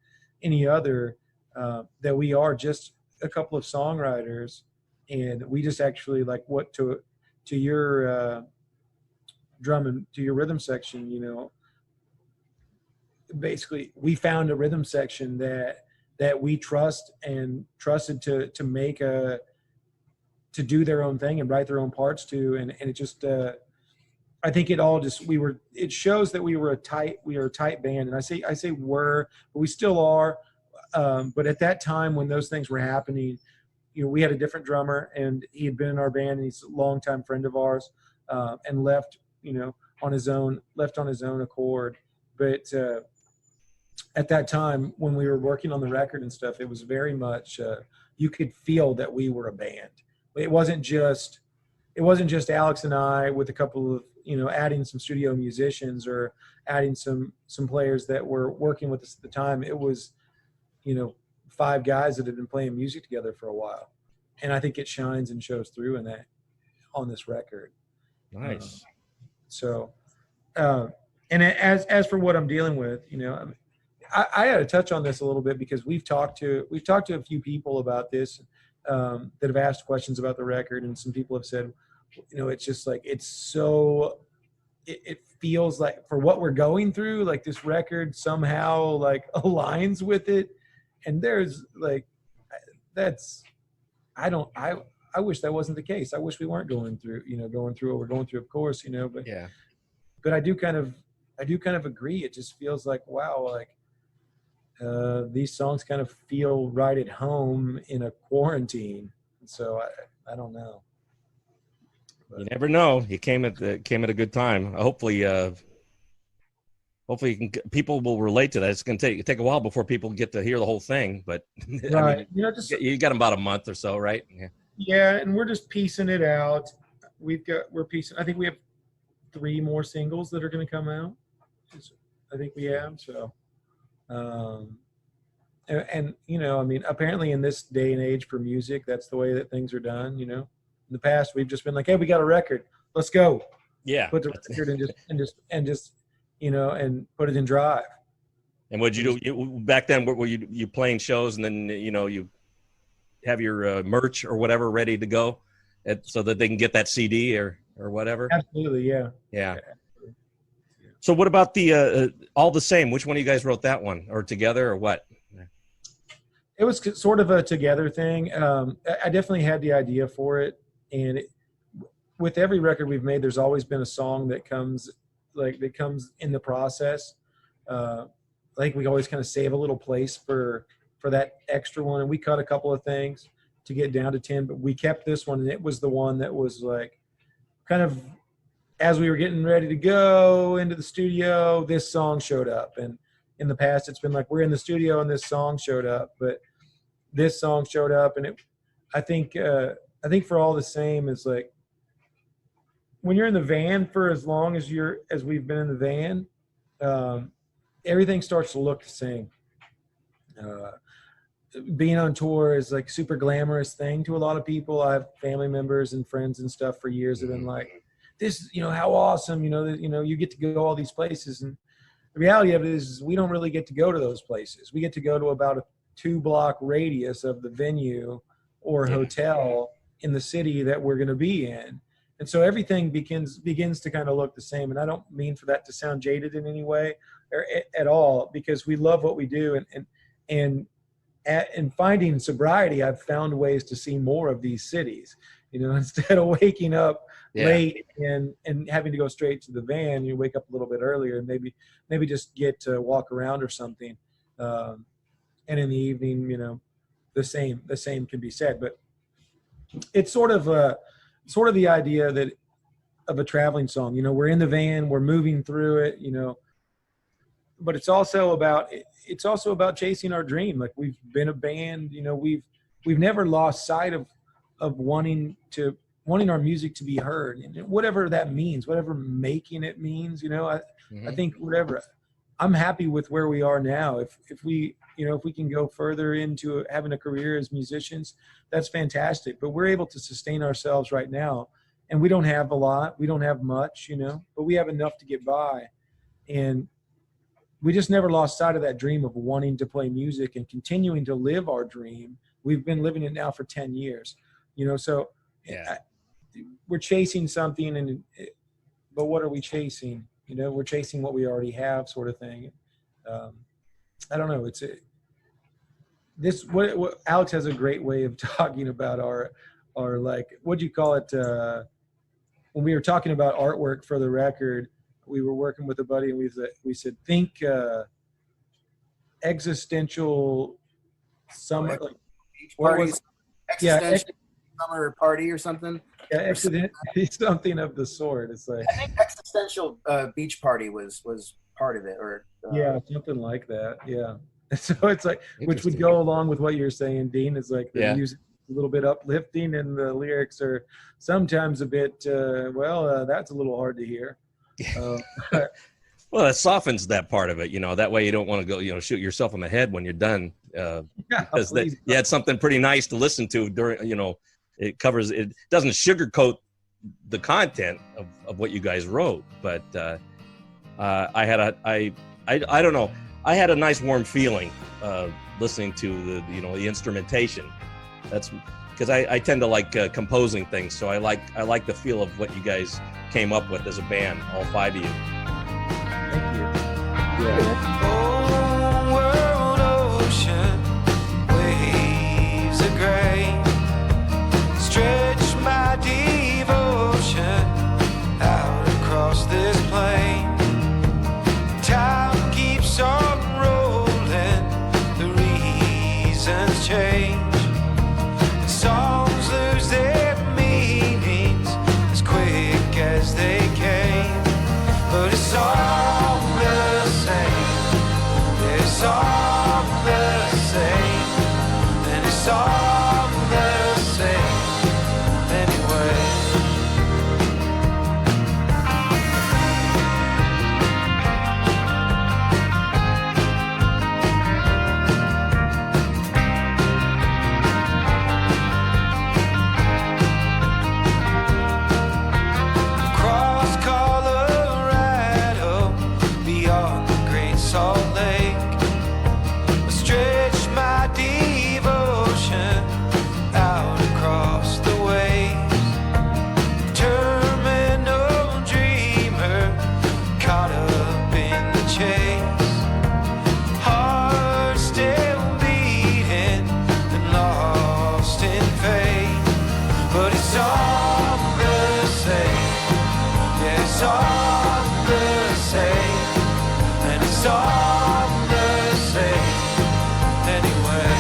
any other, that we are just a couple of songwriters, and we just actually, like, what to your drum and to your rhythm section, you know, basically we found a rhythm section that we trusted to make to do their own thing and write their own parts to, and it just I think it all just it shows that we are a tight band. And I say were, but we still are. But at that time when those things were happening, you know, we had a different drummer, and he had been in our band, and he's a longtime friend of ours, and left on his own accord. But at that time when we were working on the record and stuff, it was very much you could feel that we were a band. It wasn't just Alex and I with a couple of, you know, adding some studio musicians or adding some players that were working with us at the time. It was, you know, 5 guys that had been playing music together for a while, and I think it shines and shows through in that on this record. Nice. And as for what I'm dealing with, you know, I had to touch on this a little bit because we've talked to a few people about this that have asked questions about the record, and some people have said, you know, it's just like, it feels like, for what we're going through, like this record somehow like aligns with it. And there's like, I wish that wasn't the case. I wish we weren't going through what we're going through, of course, you know, but Yeah. But I do kind of agree. It just feels like, wow, like these songs kind of feel right at home in a quarantine. So I don't know. But You never know. You came at a good time. Hopefully, people will relate to that. It's going to take a while before people get to hear the whole thing, but right, I mean, you know, just you got about a month or so, right? Yeah. Yeah, and we're just piecing it out. We're piecing. I think we have 3 more singles that are going to come out. I think we have. So, and you know, I mean, apparently in this day and age for music, that's the way that things are done. You know, in the past we've just been like, hey, we got a record, let's go. Yeah. Put the record and just you know, and put it in drive. And what'd you do back then? Were you playing shows, and then, you know, you have your merch or whatever ready to go, so that they can get that CD or whatever? Absolutely, yeah. Yeah. So what about the All the Same? Which one of you guys wrote that one, or together, or what? It was sort of a together thing. I definitely had the idea for it, and with every record we've made, there's always been a song that comes in the process. I think we always kind of save a little place for that extra one, and we cut a couple of things to get down to 10, but we kept this one, and it was the one that was like kind of, as we were getting ready to go into the studio, this song showed up. And in the past, it's been like, we're in the studio and this song showed up, but this song showed up. And I think for All the Same, it's like, when you're in the van for as long as we've been in the van, everything starts to look the same. Being on tour is like super glamorous thing to a lot of people. I have family members and friends and stuff for years that have been like, this, you know, how awesome, you know, that, you know, you get to go all these places. And the reality of it is we don't really get to go to those places. We get to go to about a 2-block radius of the venue or hotel in the city that we're going to be in. And so everything begins to kind of look the same. And I don't mean for that to sound jaded in any way or at all, because we love what we do. And in finding sobriety, I've found ways to see more of these cities, you know, instead of waking up late and having to go straight to the van. You wake up a little bit earlier and maybe just get to walk around or something. And in the evening, you know, the same can be said, but it's sort of the idea that of a traveling song. You know, we're in the van, we're moving through it, you know, but it's also about chasing our dream. Like, we've been a band, you know, we've never lost sight of wanting our music to be heard, and whatever that means, whatever making it means, you know. I think whatever, I'm happy with where we are now. If we can go further into having a career as musicians, that's fantastic. But we're able to sustain ourselves right now, and we don't have a lot, we don't have much, you know, but we have enough to get by. And we just never lost sight of that dream of wanting to play music and continuing to live our dream. We've been living it now for 10 years, you know, so yeah. We're chasing something, but what are we chasing? You know, we're chasing what we already have, sort of thing. I don't know. What Alex has a great way of talking about our like, what'd you call it? When we were talking about artwork for the record, we were working with a buddy, and we said think existential summer, like, what was, existential summer party or something. Yeah, something of the sort. It's like, I think existential beach party was part of it, or yeah, something like that. Yeah. So it's like, which would go along with what you're saying, Dean. It's like the music is a little bit uplifting, and the lyrics are sometimes a bit that's a little hard to hear. Well, it softens that part of it, you know. That way you don't want to go, you know, shoot yourself in the head when you're done, because you had something pretty nice to listen to during, you know. It doesn't sugarcoat the content of what you guys wrote, but I don't know. I had a nice warm feeling listening to the instrumentation. That's because I tend to like composing things, so I like the feel of what you guys came up with as a band, all five of you. Thank you. Yeah. Oh, world ocean, waves of gray, stretch my devotion out across this plain. Time keeps on rolling, the reasons change, and songs lose their meanings as quick as they came. But it's all the same, it's all the same, and it's all the same anyway. Across Colorado, beyond the Great Salt Lake, I stretch my devotion out across the waves. Terminal dreamer, caught up in the chase. Heart still beating and lost in faith. But it's all the same, yeah, it's all the same, and it's all the same anyway.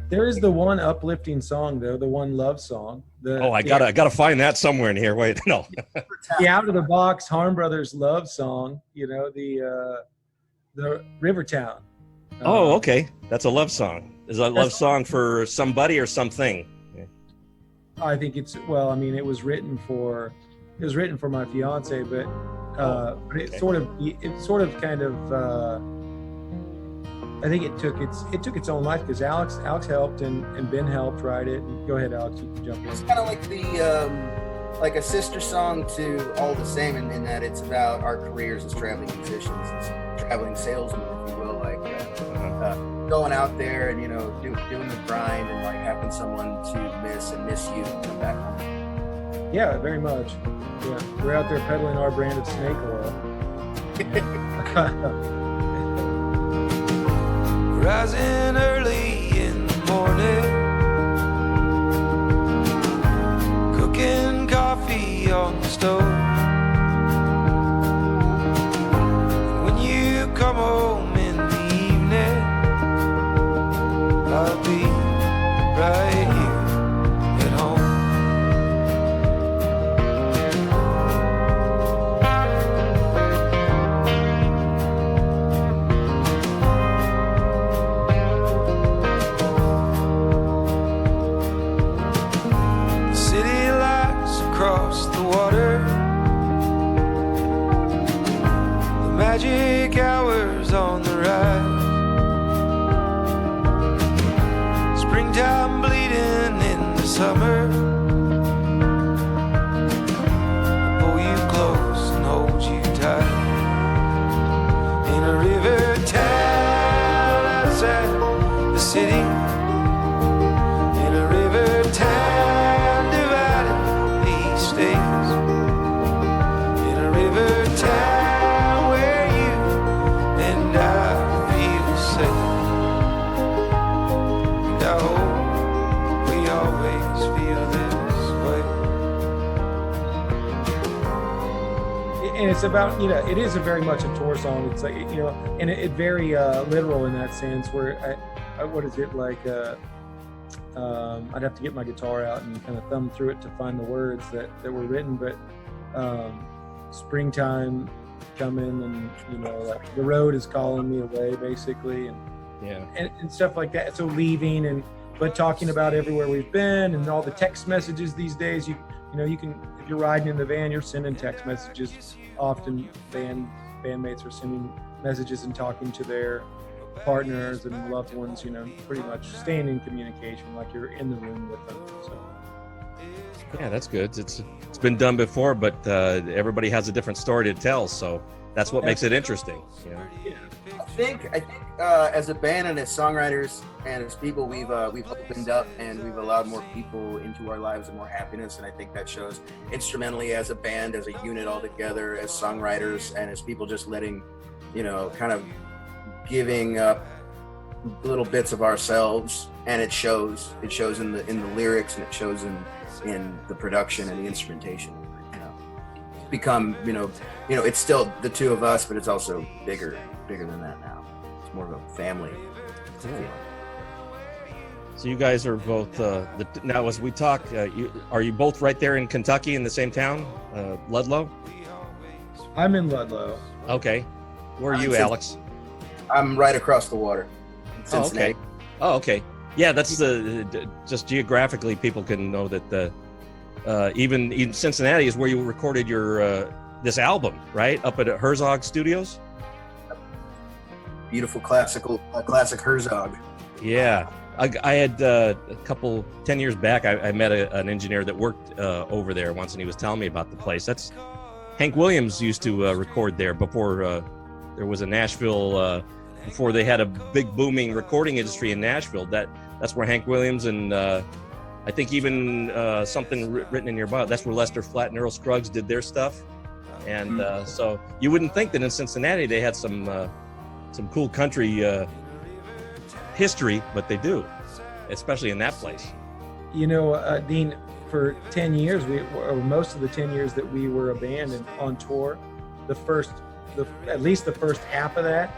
There is the one uplifting song though, the one love song. I gotta find that somewhere in here. Wait, no. The out of the box Harm Brothers love song. You know, the Rivertown. Oh, okay. That's a love song. Is that a love song for somebody or something? I think it was written for my fiance, but it sort of kind of I think it took its own life because Alex helped and Ben helped write it. Go ahead, Alex, you can jump in. It's kind of like like a sister song to All the Same in that it's about our careers as traveling musicians, as traveling salesmen, if you will, like going out there and doing the grind and like having someone to miss you and come back home. Yeah, very much. Yeah, we're out there peddling our brand of snake oil. Rising early in the morning, cooking coffee on the stove. When you come home in the evening, I'll be right here at home. Across the water, the magic hours on the rise, springtime bleeding in the summer. I pull you close and hold you tight in a river town outside the city, in a river town stays, in a river town where you and I feel safe, and I hope we always feel this way. And it's about, it is a very much a tour song. It's like, and it very literal in that sense where what is it like, I'd have to get my guitar out and kind of thumb through it to find the words that were written, but springtime coming and like the road is calling me away basically, and stuff like that. So leaving but talking about everywhere we've been and all the text messages these days. You can, if you're riding in the van, you're sending text messages. Often bandmates are sending messages and talking to their partners and loved ones, pretty much staying in communication like you're in the room with them. So yeah, that's good. It's been done before, but everybody has a different story to tell, so that's what makes it interesting. Yeah. I think as a band and as songwriters and as people, we've opened up and we've allowed more people into our lives and more happiness, and I think that shows instrumentally as a band, as a unit all together, as songwriters, and as people just letting kind of giving up little bits of ourselves, and it shows in the lyrics, and it shows in the production and the instrumentation. It's become it's still the two of us, but it's also bigger than that now. It's more of a family feeling. So you guys are both now as we talk, are you both right there in Kentucky in the same town, Ludlow? I'm in Ludlow. Okay, where are you, Alex? I'm right across the water in Cincinnati. Oh, okay. Yeah, that's just geographically, people can know that even Cincinnati is where you recorded your this album, right? Up at Herzog Studios. Beautiful classic Herzog. Yeah, I had a couple 10 years back. I met an engineer that worked over there once, and he was telling me about the place. That's Hank Williams used to record there before there was a Nashville. Before they had a big booming recording industry in Nashville, that's where Hank Williams and I think even something written in your bio, that's where Lester Flatt and Earl Scruggs did their stuff. And so you wouldn't think that in Cincinnati they had some cool country history, but they do, especially in that place. Dean, for 10 years, most of the 10 years that we were a band and on tour, at least the first half of that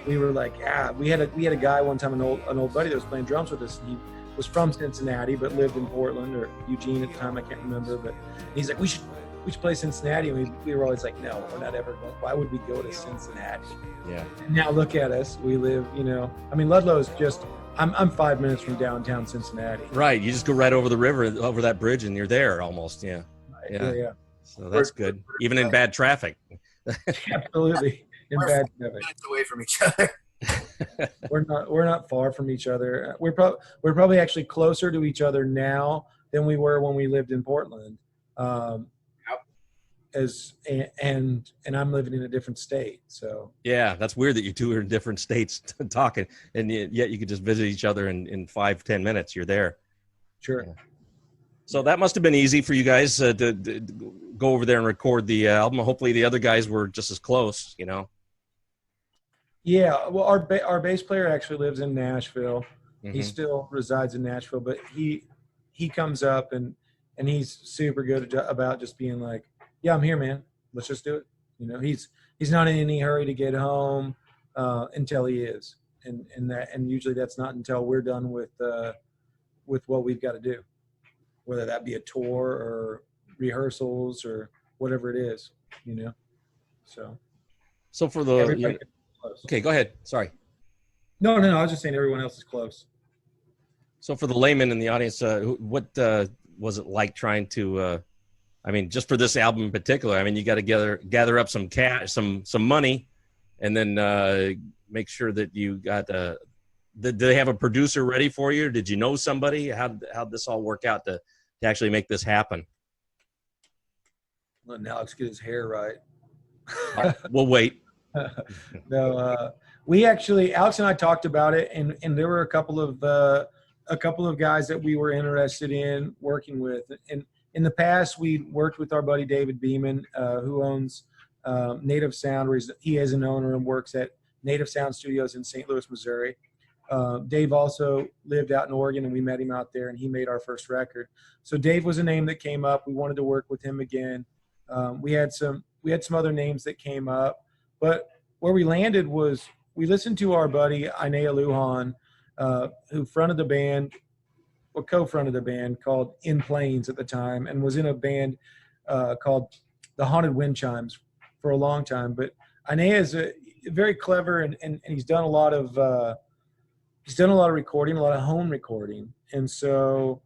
we were like, we had a guy one time, an old buddy that was playing drums with us. And he was from Cincinnati but lived in Portland or Eugene at the time, I can't remember. But he's like, we should play Cincinnati. And we were always like, no, we're not ever going. Why would we go to Cincinnati? Yeah. And now look at us. We live, I mean, Ludlow's just, I'm 5 minutes from downtown Cincinnati. Right. You just go right over the river, over that bridge, and you're there almost. Yeah. Yeah. So that's good, even in bad traffic. Absolutely. In bad traffic. Minutes away from each other. We're not far from each other. We're probably actually closer to each other now than we were when we lived in Portland. And I'm living in a different state. So yeah, that's weird that you two are in different states talking, and yet you could just visit each other in 5-10 minutes. You're there. Sure. Yeah. So that must have been easy for you guys to go over there and record the album. Hopefully the other guys were just as close, Yeah, well, our bass player actually lives in Nashville. Mm-hmm. He still resides in Nashville, but he comes up and he's super good about just being like, yeah, I'm here, man. Let's just do it. He's not in any hurry to get home until he is, and usually that's not until we're done with what we've got to do, whether that be a tour or rehearsals or whatever it is, So for the okay, go ahead. Sorry. No. I was just saying everyone else is close. So for the layman in the audience, what was it like trying to? I mean, just for this album in particular, I mean, you got to gather up some cash, some money, and then make sure that you got. Did they have a producer ready for you? Did you know somebody? How'd this all work out to actually make this happen? Letting Alex get his hair right. We'll wait. No, we actually, Alex and I talked about it, and there were a couple of guys that we were interested in working with. And in the past, we worked with our buddy David Beeman, who owns Native Sound, where he is an owner and works at Native Sound Studios in St. Louis, Missouri. Dave also lived out in Oregon, and we met him out there, and he made our first record. So Dave was a name that came up. We wanted to work with him again. We had some other names that came up, but where we landed was we listened to our buddy Inea Lujan, who fronted the band, or co-fronted a band called In Plains at the time, and was in a band called the Haunted Wind Chimes for a long time. But Inea is very clever, and he's done a lot of recording, a lot of home recording, and so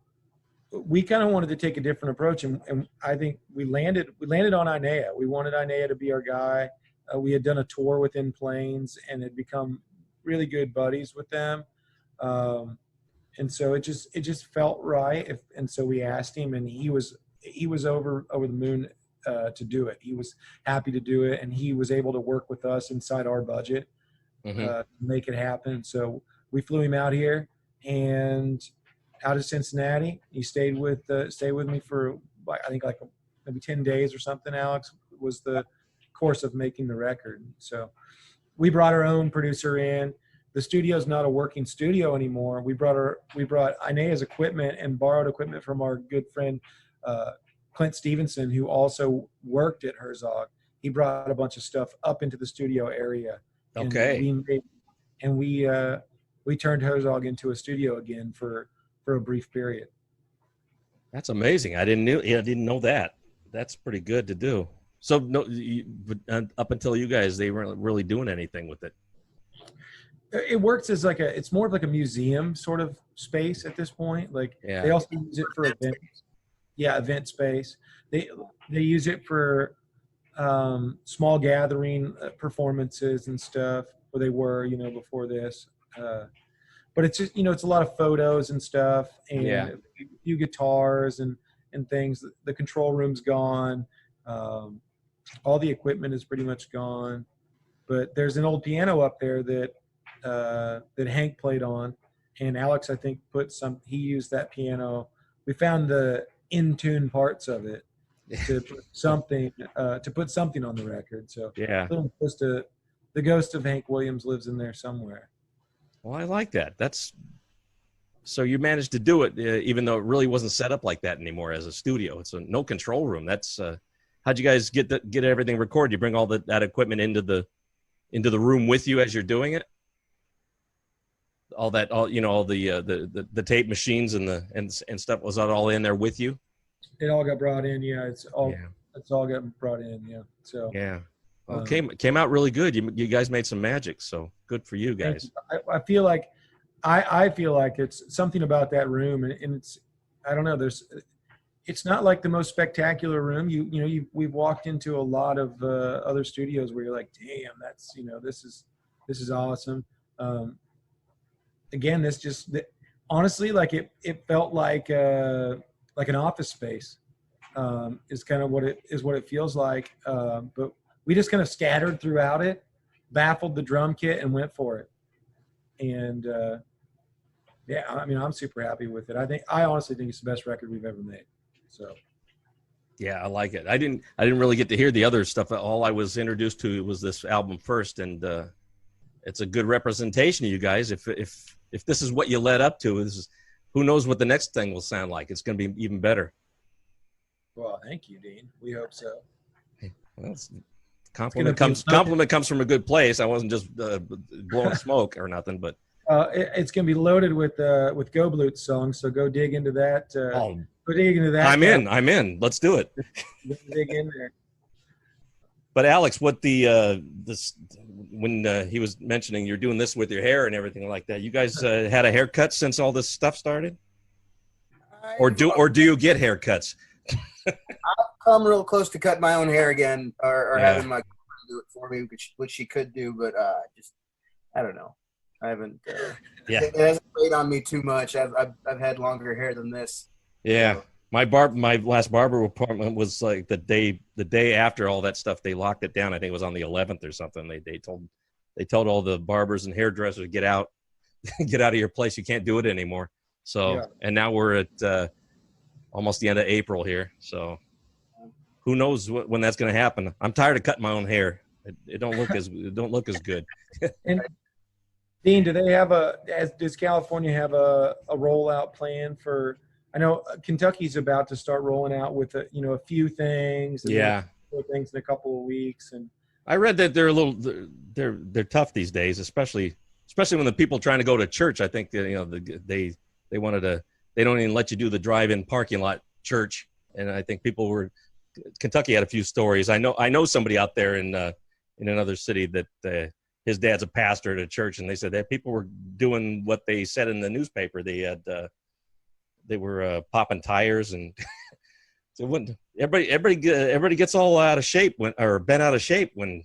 we kind of wanted to take a different approach, and I think we landed on Inea. We wanted Inea to be our guy. We had done a tour with In Plains and had become really good buddies with them. And so it just felt right. And so we asked him, and he was over the moon to do it. He was happy to do it, and he was able to work with us inside our budget to make it happen. So we flew him out here and out of Cincinnati. He stayed with me for I think like maybe 10 days or something. Alex was the course of making the record. So we brought our own producer in. The studio's not a working studio anymore. We brought Inea's equipment and borrowed equipment from our good friend Clint Stevenson, who also worked at Herzog. He brought a bunch of stuff up into the studio area. Okay. And we turned Herzog into a studio again for a brief period. That's amazing. I didn't know that. That's pretty good to do. So no, up until you guys, they weren't really doing anything with it. It works as it's more of like a museum sort of space at this point. Like they also use it for events. Yeah, event space. They use it for small gathering performances and stuff. Where they were, before this. But it's just, it's a lot of photos and stuff, and a few guitars and things. The control room's gone. All the equipment is pretty much gone. But there's an old piano up there that Hank played on, and Alex, I think, he used that piano. We found the in tune parts of it to put something on the record. So the ghost of Hank Williams lives in there somewhere. Well, I like that. So you managed to do it, even though it really wasn't set up like that anymore as a studio. It's no control room. That's how'd you guys get everything recorded? You bring all that equipment into into the room with you as you're doing it? All the tape machines and stuff, was that all in there with you? It all got brought in. Yeah, it's all got brought in. Yeah. So yeah. Well, came out really good. You guys made some magic, so good for you guys. I feel like I feel like it's something about that room, and it's, I don't know. It's not like the most spectacular room. We've walked into a lot of other studios where you're like, damn, that's, this is awesome. Again, honestly, like it felt like an office space. Is kind of what it feels like. But we just kind of scattered throughout it, baffled the drum kit, and went for it. And yeah, I mean, I'm super happy with it. I honestly think it's the best record we've ever made. So. Yeah, I like it. I didn't really get to hear the other stuff. All I was introduced to was this album first, and it's a good representation of you guys. If this is what you led up to, who knows what the next thing will sound like? It's going to be even better. Well, thank you, Dean. We hope so. Well, compliment comes from a good place. I wasn't just blowing smoke or nothing, but it's going to be loaded with Go-Blut songs. So go dig into that. Go dig into that. I'm in. Let's do it. Dig in there. But Alex, what when he was mentioning you're doing this with your hair and everything like that, you guys had a haircut since all this stuff started, or do you get haircuts? I've come real close to cutting my own hair again, or having my girlfriend do it for me, which she could do, but just I don't know. I haven't. It hasn't weighed on me too much. I've had longer hair than this. Yeah. So. My last barber appointment was like the day after all that stuff. They locked it down. I think it was on the 11th or something. They told all the barbers and hairdressers, get out of your place. You can't do it anymore. So and now we're at almost the end of April here. So who knows when that's going to happen? I'm tired of cutting my own hair. It don't look as good. And Dean, does California have a rollout plan for? I know Kentucky's about to start rolling out with a few things. And things in a couple of weeks. And I read that they're tough these days, especially when the people trying to go to church. I think they wanted to. They don't even let you do the drive-in parking lot church. And I think Kentucky had a few stories. I know somebody out there in another city that his dad's a pastor at a church, and they said that people were doing what they said in the newspaper. They were popping tires, and so when everybody gets all out of shape or bent out of shape when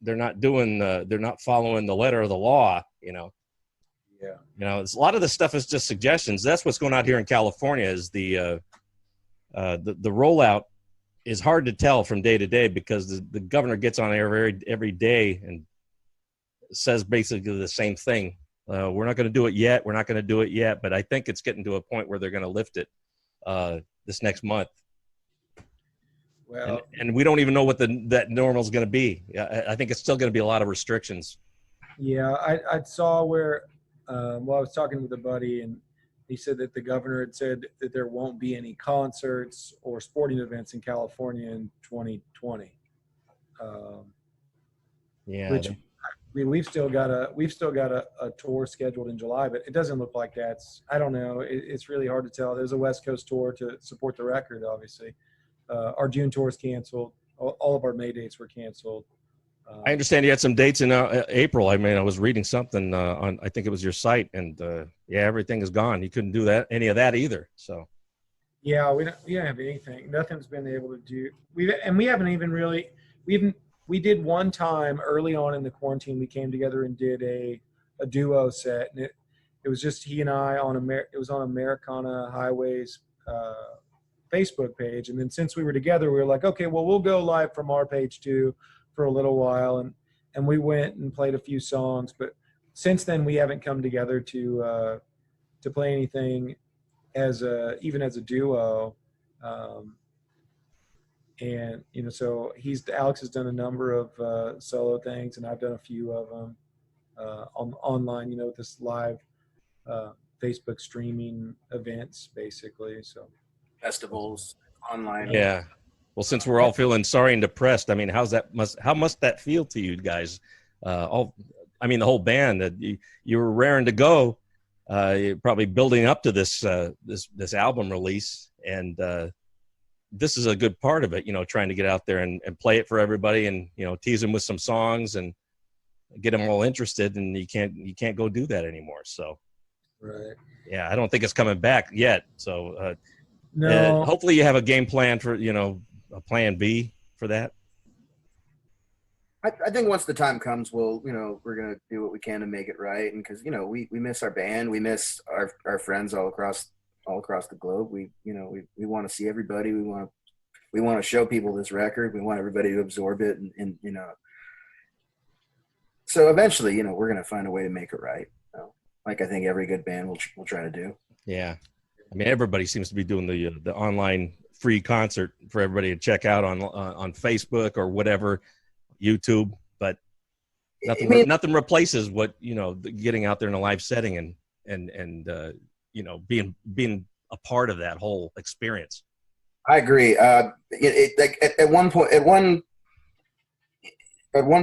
they're not following the letter of the law. It's a lot of this stuff is just suggestions. That's what's going on here in California. Is the rollout is hard to tell from day to day because the governor gets on air every day and says basically the same thing. We're not going to do it yet. We're not going to do it yet. But I think it's getting to a point where they're going to lift it this next month. Well, and we don't even know what that normal is going to be. I think it's still going to be a lot of restrictions. Yeah, I saw where I was talking with a buddy, and he said that the governor had said that there won't be any concerts or sporting events in California in 2020. Which, I mean, we've still got a tour scheduled in July, but it doesn't look like that's. I don't know. It's really hard to tell. There's a West Coast tour to support the record, obviously. Our June tour is canceled. All of our May dates were canceled. I understand you had some dates in April. I mean, I was reading something on, I think it was your site, and everything is gone. You couldn't do any of that either. So. Yeah, we don't have anything. Nothing's been able to do. We haven't even really. We did one time early on in the quarantine. We came together and did a duo set, and it was just he and I it was on Americana Highways Facebook page. And then since we were together, we were like, okay, well, we'll go live from our page too for a little while. And we went and played a few songs, but since then we haven't come together to play anything even as a duo. And, so Alex has done a number of solo things, and I've done a few of them online, with this live Facebook streaming events, basically. So festivals online. Yeah. Well, since we're all feeling sorry and depressed, I mean, how must that feel to you guys the whole band, that you were raring to go, you're probably building up to this album release, and this is a good part of it, trying to get out there and play it for everybody, and tease them with some songs and get them all interested, and you can't go do that anymore. So Right. yeah, I don't think it's coming back yet. So No. hopefully you have a game plan for a plan B for that. I think once the time comes, we're gonna do what we can to make it right, and because we miss our band, we miss our friends all across the globe. We want to see everybody. We want to show people this record. We want everybody to absorb it, and So eventually, we're gonna find a way to make it right. Like I think every good band will try to do. Yeah, I mean, everybody seems to be doing the online free concert for everybody to check out on Facebook or whatever, YouTube, but nothing replaces what getting out there in a live setting and being a part of that whole experience. I agree. Like at one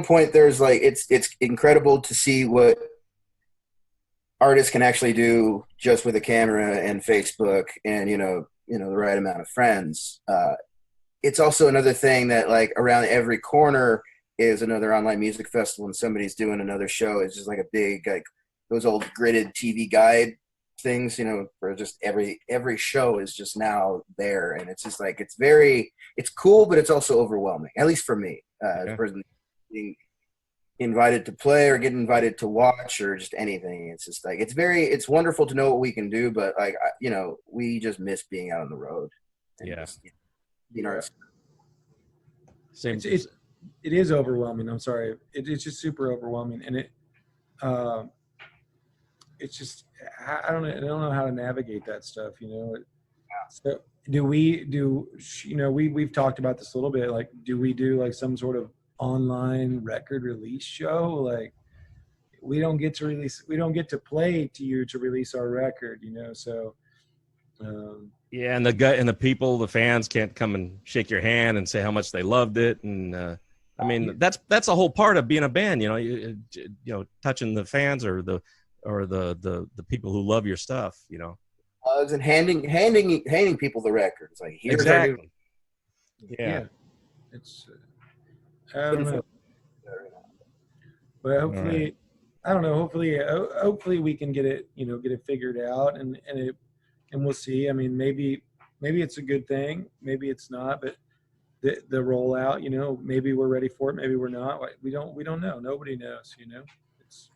point, there's like it's incredible to see what artists can actually do just with a camera and Facebook and the right amount of friends. It's also another thing that like around every corner is another online music festival, and somebody's doing another show. It's just like a big, like those old gridded TV guide things, where just every show is just now there. And it's just like, it's cool, but it's also overwhelming, at least for me, as a person being invited to play or get invited to watch or just anything. It's just like, it's wonderful to know what we can do, but like, we just miss being out on the road. Yeah. Same. It is overwhelming. I'm sorry. It's just super overwhelming. And it's just, I don't know how to navigate that stuff, So we've talked about this a little bit. Like, do we do like some sort of online record release show? Like, we don't get to play to you to release our record, So, yeah, and the people, the fans can't come and shake your hand and say how much they loved it, and I mean that's a whole part of being a band, touching the fans or the people who love your stuff, And handing people the records, like here's exactly. Yeah. It's I don't know, but hopefully, right. I don't know. Hopefully we can get it figured out, and we'll see. I mean, maybe it's a good thing, maybe it's not, but the rollout, maybe we're ready for it, maybe we're not. We don't know. Nobody knows, It's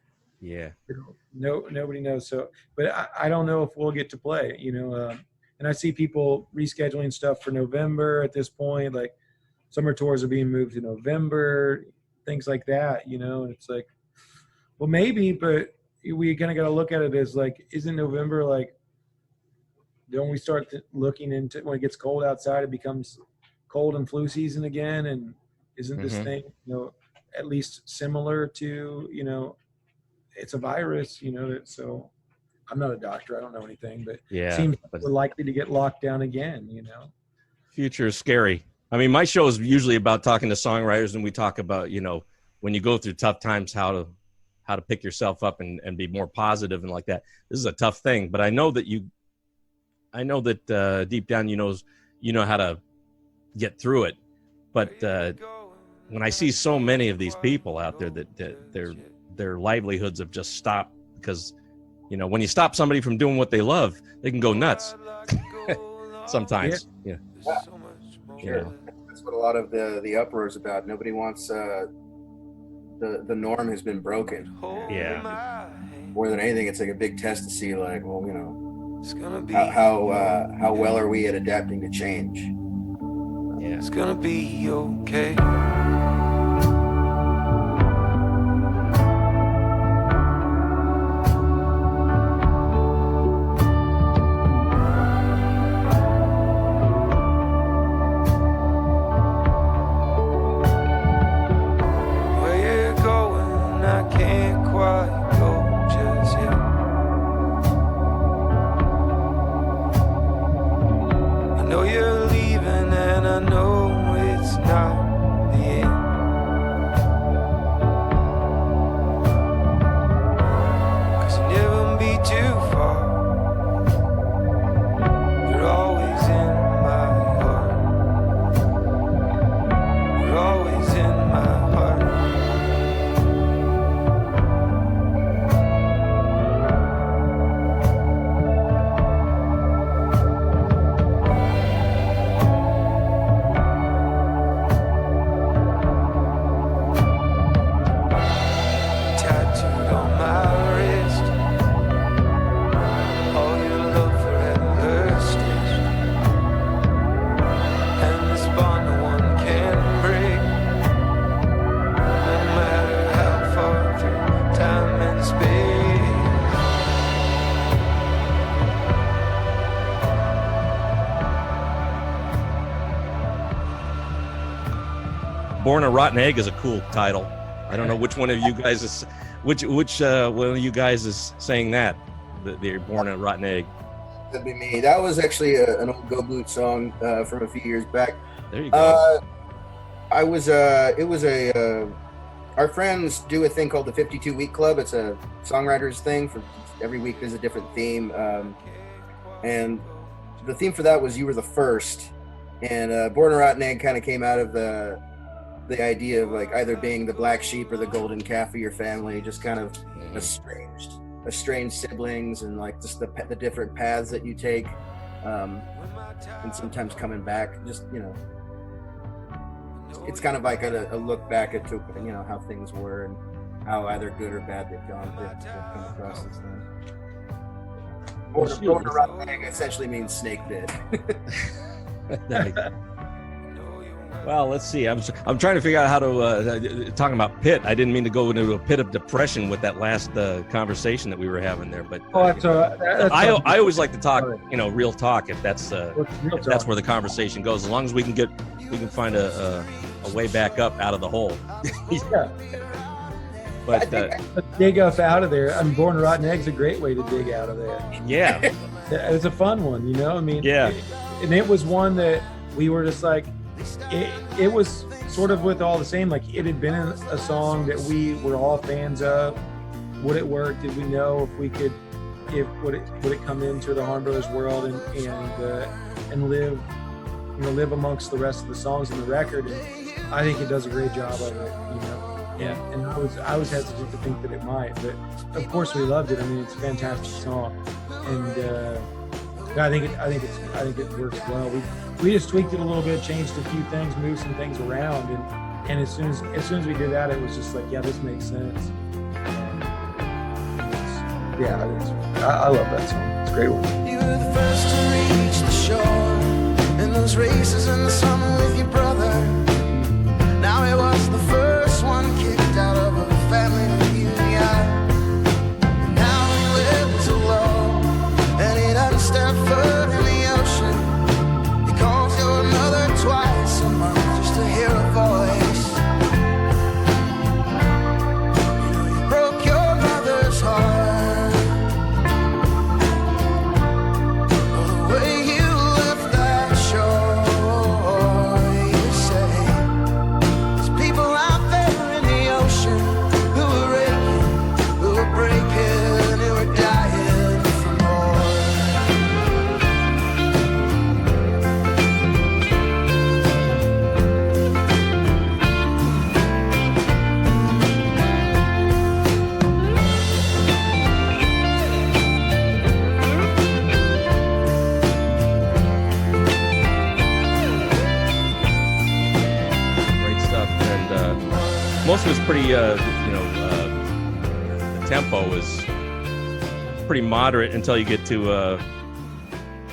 nobody knows. So, but I don't know if we'll get to play, and I see people rescheduling stuff for November at this point, like summer tours are being moved to November, things like that, and it's like, well, maybe, but we kind of got to look at it as like, isn't November like, don't we start looking into when it gets cold outside, it becomes cold and flu season again, and isn't this thing, at least similar to, it's a virus, so I'm not a doctor, I don't know anything, but it seems like we're likely to get locked down again, Future is scary. I mean, my show is usually about talking to songwriters, and we talk about, when you go through tough times, how to pick yourself up and be more positive and like that. This is a tough thing, but I know that deep down, you know how to get through it. But when I see so many of these people out there that their livelihoods have just stopped because, when you stop somebody from doing what they love, they can go nuts sometimes. Yeah. Sure. That's what a lot of the uproar is about. Nobody wants the norm has been broken. Yeah. More than anything, it's like a big test to see, like, well, how well are we at adapting to change? Yeah. It's gonna be okay. Born a Rotten Egg is a cool title. I don't know which one of you guys is which one of you guys is saying that they're born a rotten egg. That'd be me. That was actually an old Go Blue song from a few years back. There you go. Our friends do a thing called the 52 Week Club. It's a songwriters thing. For every week there's a different theme, and the theme for that was "You Were the First." And Born a Rotten Egg kind of came out of the idea of like either being the black sheep or the golden calf of your family, just kind of estranged siblings, and like just the different paths that you take, and sometimes coming back. Just it's kind of like a look back at how things were and how either good or bad they've come across since then. Born a Rotten Egg essentially means snake bit. Well, let's see. I'm trying to figure out how to talking about pit. I didn't mean to go into a pit of depression with that last conversation that we were having there, but I always like to talk, real talk. If that's that's where the conversation goes, as long as we can find a way back up out of the hole. Yeah. But let's dig us out of there. I mean, Born a Rotten Egg's a great way to dig out of there. Yeah, it's a fun one, I mean, yeah. And it was one that we were just like, it was sort of with all the same, like it had been a song that we were all fans of. Would it work? Did we know if we could, would it come into the Harm Brothers world and live amongst the rest of the songs in the record? And I think it does a great job of it, Yeah. And I was hesitant to think that it might, but of course we loved it. I mean, it's a fantastic song, and I think it works well. We just tweaked it a little bit, changed a few things, moved some things around, and as soon as we did that, it was just like, yeah, this makes sense. I love that song. It's a great one. You were the first to reach the shore in those races in the summer with your brother. Now he was the first one kicked out of a family reunion. And now he lives alone, and he doesn't step foot in the ocean. He calls your mother twice a month just to hear a voice. You broke your mother's heart. Oh, the way you left that shore, you say. There's people out there in the ocean who are aching, who are breaking, who are dying for more. Great stuff, and most of it's pretty, the tempo is pretty moderate until you get to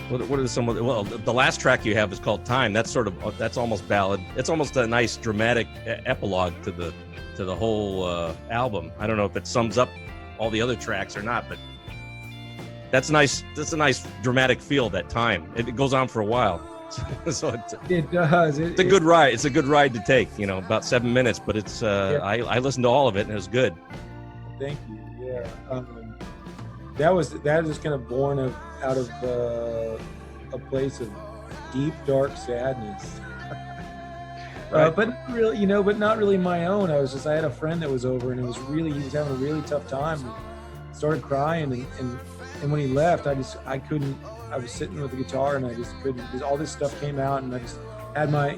what are some of the, well, the last track you have is called Time. That's almost ballad. It's almost a nice dramatic epilogue to the whole album. I don't know if it sums up all the other tracks or not, but that's nice. That's a nice dramatic feel. That Time. It goes on for a while. So It does. it's a good ride. It's a good ride to take. About 7 minutes, but it's. I listened to all of it and it was good. Thank you. Yeah, that is kind of born out of a place of deep, dark sadness. Right. But not really, but not really my own. I had a friend that was over, and he was having a really tough time. He started crying, and when he left, I couldn't. I was sitting with the guitar, and I just couldn't. All this stuff came out, and I just had my,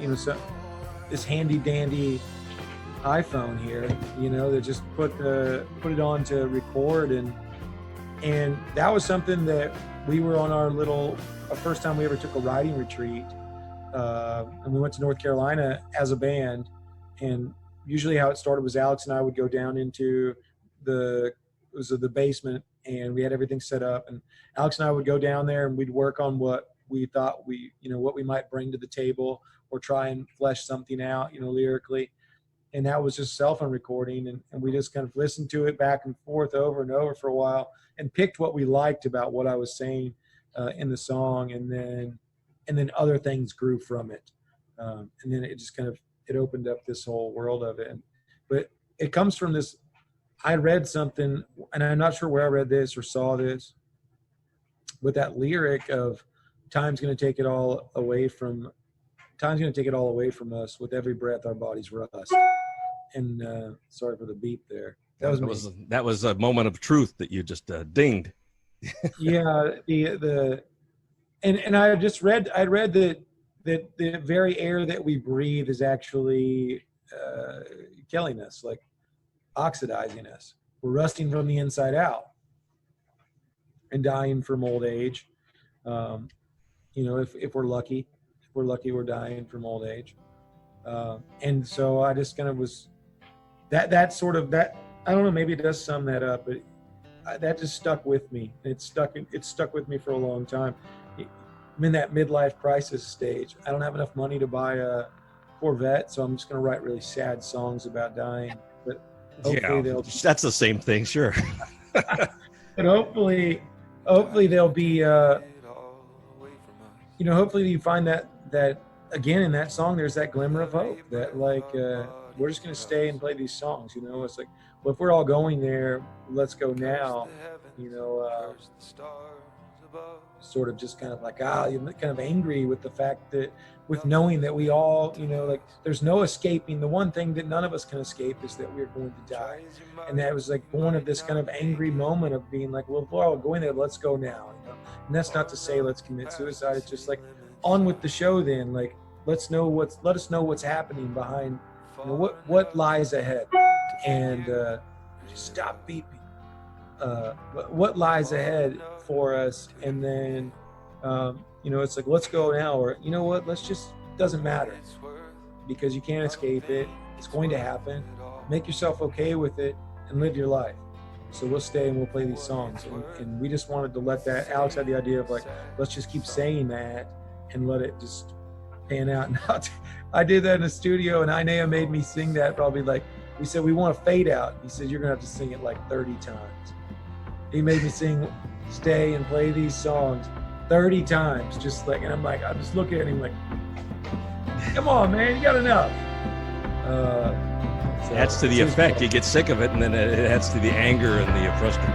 this handy dandy iPhone here, that just put it on to record, and that was something that we were on our first time we ever took a writing retreat, and we went to North Carolina as a band, and usually how it started was Alex and I would go down into the basement, and we had everything set up, and Alex and I would go down there and we'd work on what we thought what we might bring to the table, or try and flesh something out, lyrically. And that was just cell phone recording, and we just kind of listened to it back and forth over and over for a while, and picked what we liked about what I was saying in the song, and then other things grew from it, and then it it opened up this whole world of it. But it comes from this. I read something, and I'm not sure where I read this or saw this, but that lyric of time's going to take it all away from us. With every breath, our bodies rust. And sorry for the beat there. That was a moment of truth that you just dinged. Yeah, and I read that the very air that we breathe is actually killing us, like oxidizing us. We're rusting from the inside out and dying from old age. If we're lucky, we're dying from old age. And so I just kind of was that sort of that. I don't know. Maybe it does sum that up, but that just stuck with me. It stuck with me for a long time. I'm in that midlife crisis stage. I don't have enough money to buy a Corvette, so I'm just going to write really sad songs about dying. But hopefully that's the same thing, sure. But hopefully they'll be. Hopefully you find that again in that song. There's that glimmer of hope that we're just going to stay and play these songs. It's like, well, if we're all going there, let's go now. Sort of just kind of like, you're kind of angry with the fact that, with knowing that we all, there's no escaping. The one thing that none of us can escape is that we're going to die. And that was like born of this kind of angry moment of being like, well, if we're all going there, let's go now. And that's not to say let's commit suicide. It's just like, on with the show then. Like, let us know what's happening behind, what lies ahead. And just stop beeping. What lies ahead for us, and then it's like, let's go now, or let's just, doesn't matter, because you can't escape it. It's going to happen. Make yourself okay with it and live your life. So we'll stay and we'll play these songs, and we just wanted to let that. Alex had the idea of like, let's just keep saying that and let it just pan out. And I did that in the studio, and Inea made me sing that probably like, we said we want to fade out. He said, you're gonna have to sing it like 30 times. He made me stay and play these songs 30 times, just like, and I'm just looking at him like, come on, man, you got enough. It adds to the effect. You get sick of it, and then it adds to the anger and the frustration.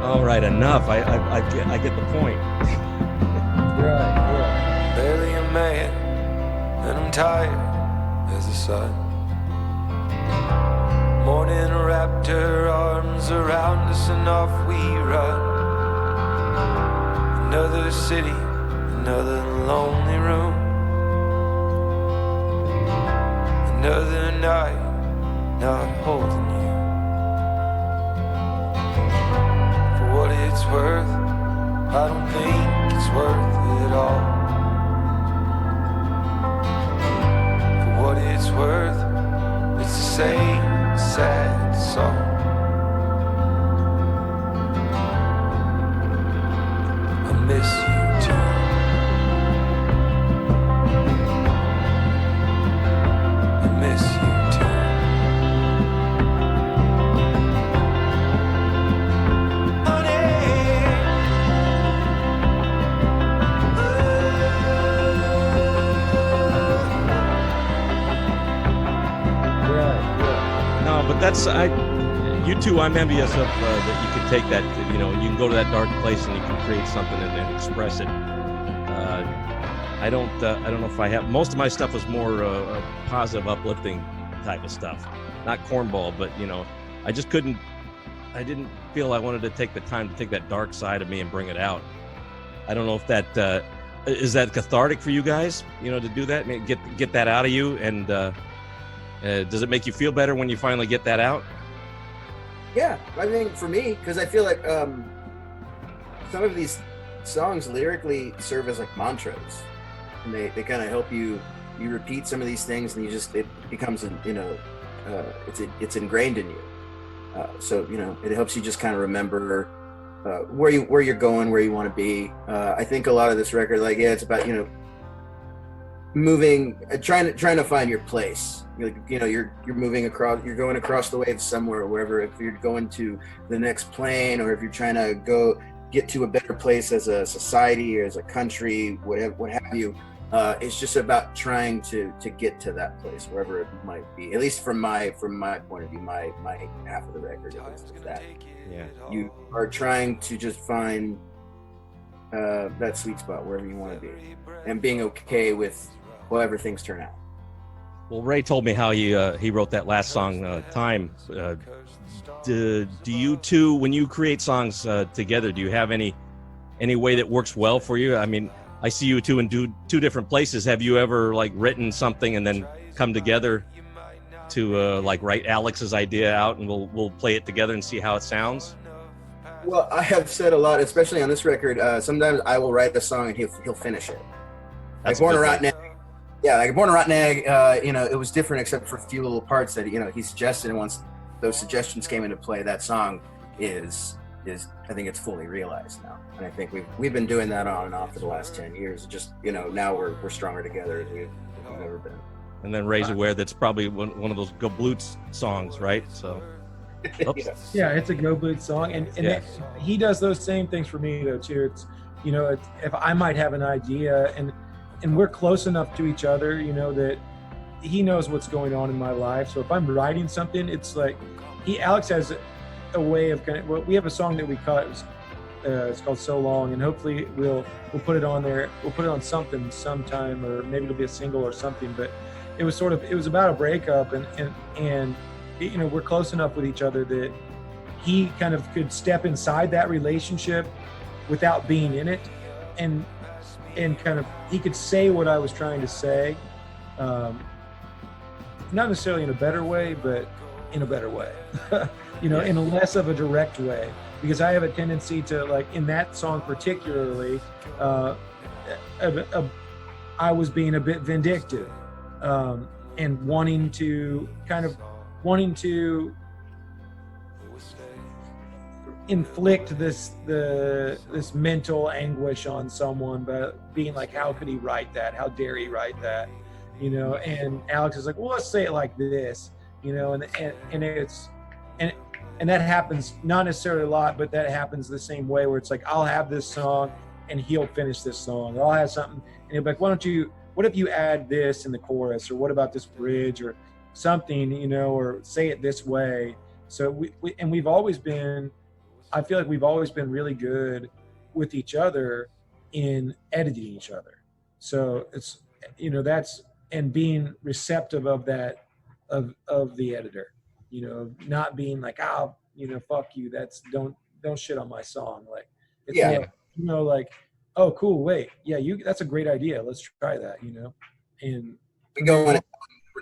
All right, enough. I get the point. Right. Barely a man, and I'm tired as the sun. Morning raptor arms around us, and off we run. Another city, another lonely room. Another night, not holding you. For what it's worth, I don't think it's worth it all. For what it's worth, it's the same sad song. I miss you too. I miss you too. But that's you two. I'm envious of that you can take that. You can go to that dark place and you can create something and express it. I don't know if I have. Most of my stuff is more positive, uplifting type of stuff, not cornball. But I just couldn't. I didn't feel I wanted to take the time to take that dark side of me and bring it out. I don't know if that is that cathartic for you guys. To do that, get that out of you and. Does it make you feel better when you finally get that out? Yeah, I think for me, because I feel like some of these songs lyrically serve as like mantras, and they kind of help you. You repeat some of these things, and it becomes it's ingrained in you. So it helps you just kind of remember where you're going, where you want to be. I think a lot of this record, it's about moving, trying to find your place. You're moving across, you're going across the waves somewhere, wherever. If you're going to the next plane, or if you're trying to get to a better place as a society or as a country, what have you. It's just about trying to get to that place, wherever it might be. At least from my point of view, my half of the record is that. Yeah. You are trying to just find that sweet spot wherever you want to be, and being okay with however things turn out. Well, Ray told me how he wrote that last song, Time. Do you two, when you create songs together, do you have any way that works well for you? I mean, I see you two in two different places. Have you ever like written something and then come together to like write Alex's idea out, and we'll play it together and see how it sounds? Well, I have said a lot, especially on this record. Sometimes I will write a song and he'll finish it. That's like Born a Rotten Egg. Yeah, like Born a Rotten Egg. It was different except for a few little parts that he suggested, and once those suggestions came into play, that song is I think it's fully realized now. And I think we've been doing that on and off for the last 10 years. Just now we're stronger together as we've ever been. And then Ray's aware that's probably one of those Go Blutes songs, right? So. Yeah, it's a Go Blutes song, and he does those same things for me though too. It's if I might have an idea, and we're close enough to each other, that he knows what's going on in my life. So if I'm writing something, it's like Alex has a way of we have a song that we cut. It's called So Long, and hopefully we'll put it on there. We'll put it on something sometime, or maybe it'll be a single or something. But it was about a breakup, and we're close enough with each other that he kind of could step inside that relationship without being in it, and kind of he could say what I was trying to say, not necessarily in a better way, but in a better way, in a less of a direct way, because I have a tendency to, like in that song particularly, I was being a bit vindictive, and wanting to inflict this mental anguish on someone, but being like, how could he write that? How dare he write that? And Alex is like, well, let's say it like this, and that happens not necessarily a lot, but that happens the same way, where it's like, I'll have this song and he'll finish this song, or I'll have something and he'll be like, what if you add this in the chorus, or what about this bridge or something, or say it this way. So we've always been, I feel like we've always been really good with each other in editing each other. So it's, that's, and being receptive of that, of the editor, not being like, fuck you, don't shit on my song. Like, it's more, like, oh, cool, wait, yeah, that's a great idea, let's try that, and we go in,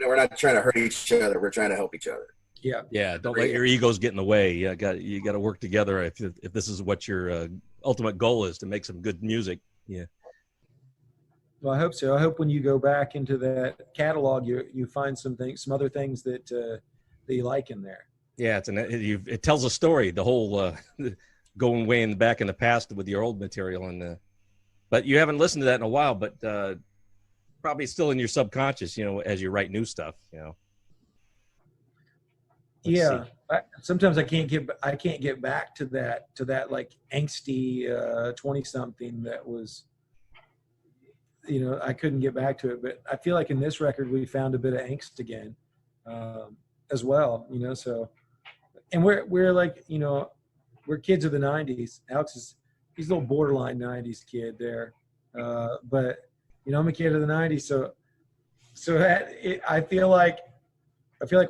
we're not trying to hurt each other, we're trying to help each other. Yeah, don't let your egos get in the way. You got to work together if this is what your ultimate goal is, to make some good music. Yeah. Well, I hope so. I hope when you go back into that catalog, you find some other things that you like in there. Yeah, it tells a story. The whole going way in the back in the past with your old material, but you haven't listened to that in a while. But probably still in your subconscious, as you write new stuff. Sometimes I can't get back to that like angsty 20-something that was, I couldn't get back to it. But I feel like in this record we found a bit of angst again, as well. So, and we're like, we're kids of the '90s. Alex he's a little borderline '90s kid there, but I'm a kid of the '90s. So I feel like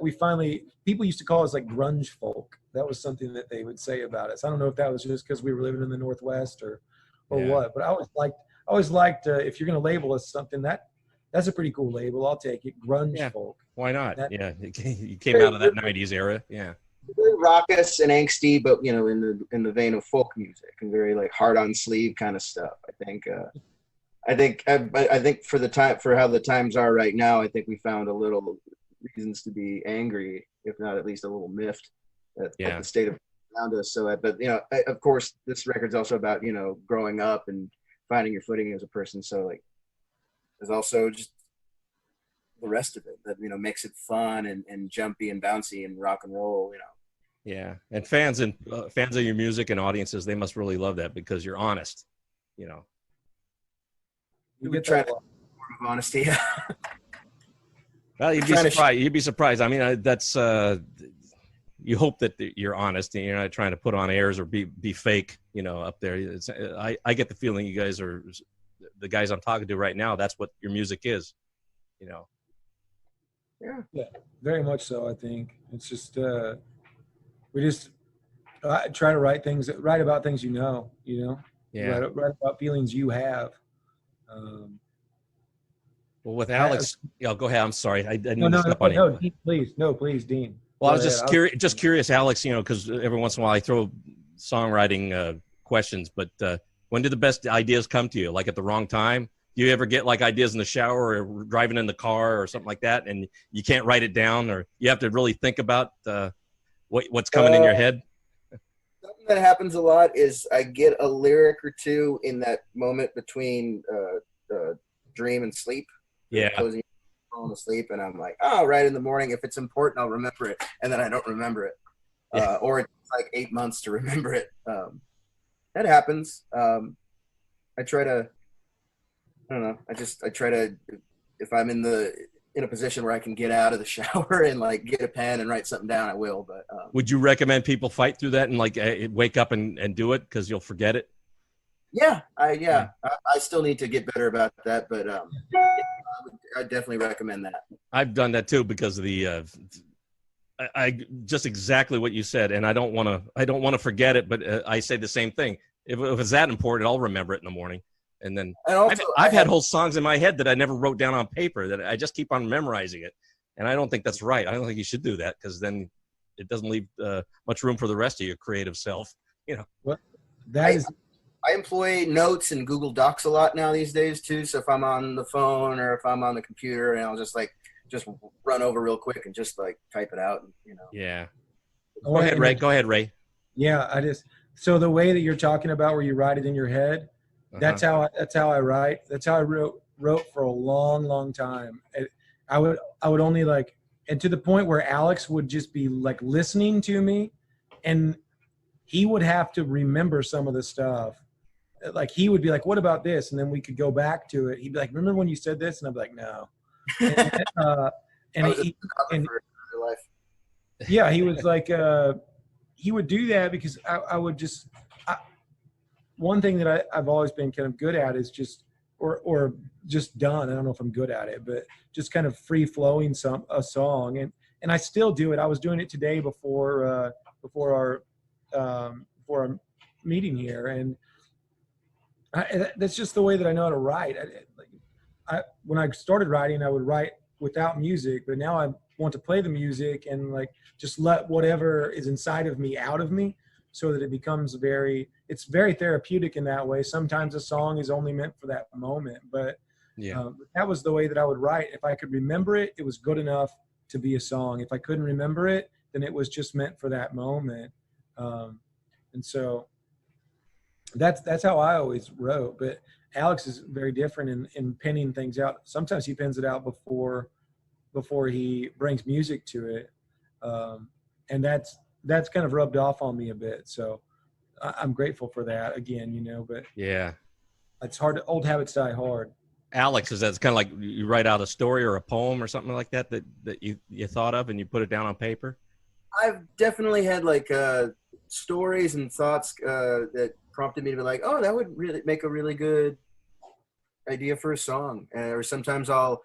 we finally, people used to call us like grunge folk. That was something that they would say about us. I don't know if that was just because we were living in the Northwest or what, but I always liked if you're going to label us something, that's a pretty cool label. I'll take it. Grunge folk. Why not? You came out of that '90s era. Yeah. Very raucous and angsty, but in the vein of folk music, and very like hard on sleeve kind of stuff. I think for how the times are right now, I think we found a little reasons to be angry, if not at least a little miffed at the state of around us. So, but of course, this record's also about growing up and finding your footing as a person. So, like, there's also just the rest of it that makes it fun and jumpy and bouncy and rock and roll. Yeah, and fans of your music and audiences, they must really love that, because you're honest. We try to of honesty. Well, you'd be surprised. You'd be surprised. I mean, that's you hope that you're honest and you're not trying to put on airs or be fake. You know, up there. I get the feeling you guys are the guys I'm talking to right now. That's what your music is. You know. Yeah, very much so. I think it's just we just try to write about things you know. Yeah. Write about feelings you have. Well, with Alex, go ahead. I'm sorry, I didn't No, step on you. Please, Dean. Well, I was just curious, Alex. You know, because every once in a while I throw songwriting questions. But when do the best ideas come to you? Like at the wrong time? Do you ever get like ideas in the shower or driving in the car or something like that, and you can't write it down, or you have to really think about what's coming in your head? Something that happens a lot is I get a lyric or two in that moment between dream and sleep. Yeah. Falling asleep, and I'm like, oh, right in the morning. If it's important, I'll remember it, and then I don't remember it, or it's like 8 months to remember it. That happens. I try to. I don't know. I try to. If I'm in a position where I can get out of the shower and like get a pen and write something down, I will. But would you recommend people fight through that and like wake up and do it because you'll forget it? Yeah, I still need to get better about that, but I definitely recommend that. I've done that too because of the I just exactly what you said, and I don't want to forget it, but I say the same thing. If it's that important, I'll remember it in the morning. And then I've had whole songs in my head that I never wrote down on paper that I just keep on memorizing it, and I don't think that's right. I don't think you should do that because then it doesn't leave much room for the rest of your creative self. You know. What? I employ notes and Google Docs a lot now these days too. So if I'm on the phone or if I'm on the computer, and I'll just run over real quick and just like type it out. You know. Yeah. Go ahead, Ray. Yeah, so the way that you're talking about where you write it in your head, that's how I write. That's how I wrote for a long, long time. I would only and to the point where Alex would just be like listening to me, and he would have to remember some of the stuff. Like he would be like, "What about this?" And then we could go back to it. He'd be like, "Remember when you said this?" And I'd be like, "No." Yeah, he was like, he would do that because I would just. One thing that I've always been kind of good at is just, or just done. I don't know if I'm good at it, but just kind of free flowing a song, and I still do it. I was doing it today before our meeting here, and that's just the way that I know how to write. When I started writing, I would write without music, but now I want to play the music and like just let whatever is inside of me out of me, so that it becomes it's very therapeutic in that way. Sometimes a song is only meant for that moment, but that was the way that I would write. If I could remember it, it was good enough to be a song. If I couldn't remember it, then it was just meant for that moment. And so that's how I always wrote. But Alex is very different in penning things out. Sometimes he pens it out before he brings music to it, and that's kind of rubbed off on me a bit. So I'm grateful for that again, but yeah, it's hard. Old habits die hard. Alex, is that kind of like you write out a story or a poem or something like that you thought of and you put it down on paper? I've definitely had like stories and thoughts that prompted me to be like, oh, that would really make a really good idea for a song. Or sometimes I'll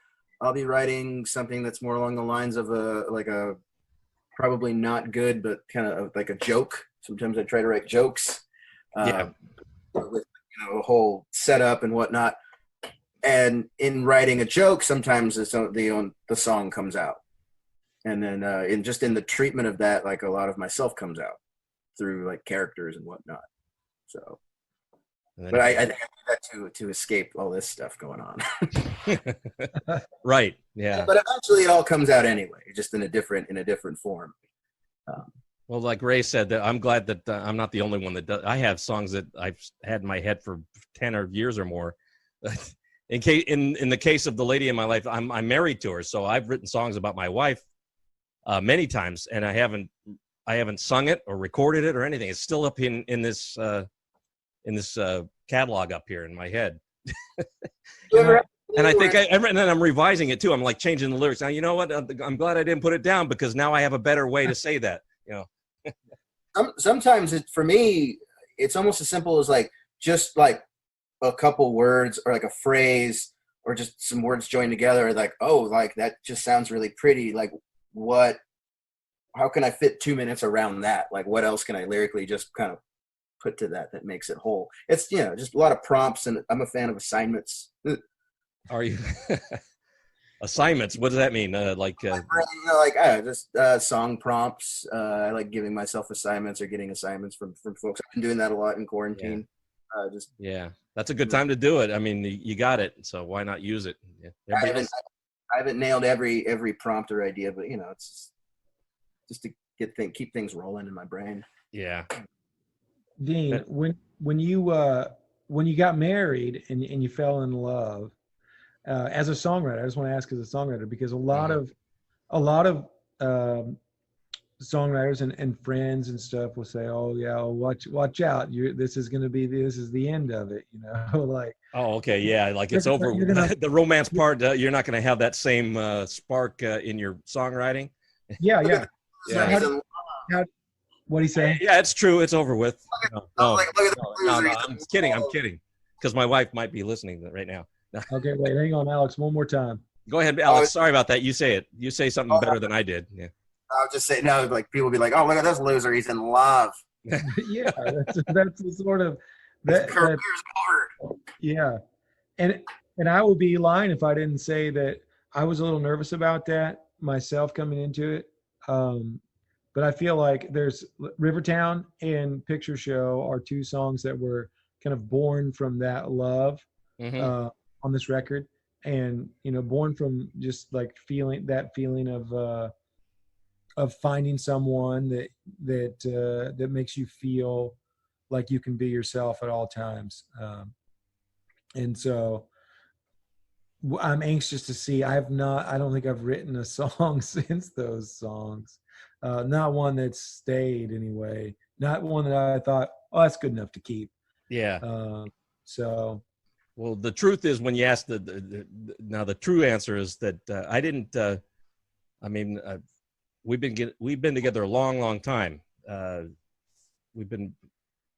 be writing something that's more along the lines of a probably not good, but kind of like a joke. Sometimes I try to write jokes with a whole setup and whatnot. And in writing a joke, sometimes the song comes out. And then in the treatment of that, like a lot of myself comes out through like characters and whatnot. So, but I do that to escape all this stuff going on. Right. Yeah. But eventually it all comes out anyway, just in a different form. Well, like Ray said, that I'm glad that I'm not the only one that does. I have songs that I've had in my head for 10 years or more. In the case of the lady in my life, I'm married to her, so I've written songs about my wife many times, and I haven't sung it or recorded it or anything. It's still up in this catalog up here in my head. You ever have And I think and then I'm revising it too. I'm like changing the lyrics. Now, you know what? I'm glad I didn't put it down because now I have a better way to say that, you know. Sometimes for me, it's almost as simple as like, just like a couple words or like a phrase or just some words joined together. Like, oh, like that just sounds really pretty. Like how can I fit 2 minutes around that? Like, what else can I lyrically just kind of put to that makes it whole? It's, you know, just a lot of prompts, and I'm a fan of assignments. Are you? Assignments? What does that mean? Just song prompts. I like giving myself assignments or getting assignments from folks. I've been doing that a lot in quarantine. Yeah. That's a good time to do it. I mean, you got it, so why not use it? Yeah. I haven't nailed every prompt or idea, but you know, it's just to keep things rolling in my brain. Yeah. Dean, when you got married and you fell in love, as a songwriter, I just want to ask as a songwriter, because a lot of songwriters and friends and stuff will say, "Oh yeah, watch out! This is the end of it," you know, like. Oh, okay, yeah, like it's over. The romance part, you're not going to have that same spark in your songwriting. Yeah. What do you say? Yeah, it's true. It's over with. No, I'm kidding. Because my wife might be listening right now. Okay, wait, hang on, Alex, one more time. Go ahead, Alex. Sorry about that. You say it. You say something better than I did. Yeah. I'll just say no. Like people will be like, "Oh, look at this loser. He's in love." Yeah, that's the sort of that. Career's over. Yeah, and I would be lying if I didn't say that I was a little nervous about that myself coming into it. But I feel like there's Rivertown and Picture Show are two songs that were kind of born from that love on this record, and you know, born from just like feeling of finding someone that makes you feel like you can be yourself at all times. And so I'm anxious to see. I don't think I've written a song since those songs. Not one that's stayed anyway. Not one that I thought, oh, that's good enough to keep. Yeah. So. Well, the truth is, when you ask the true answer is that I didn't. We've been together a long time. We've been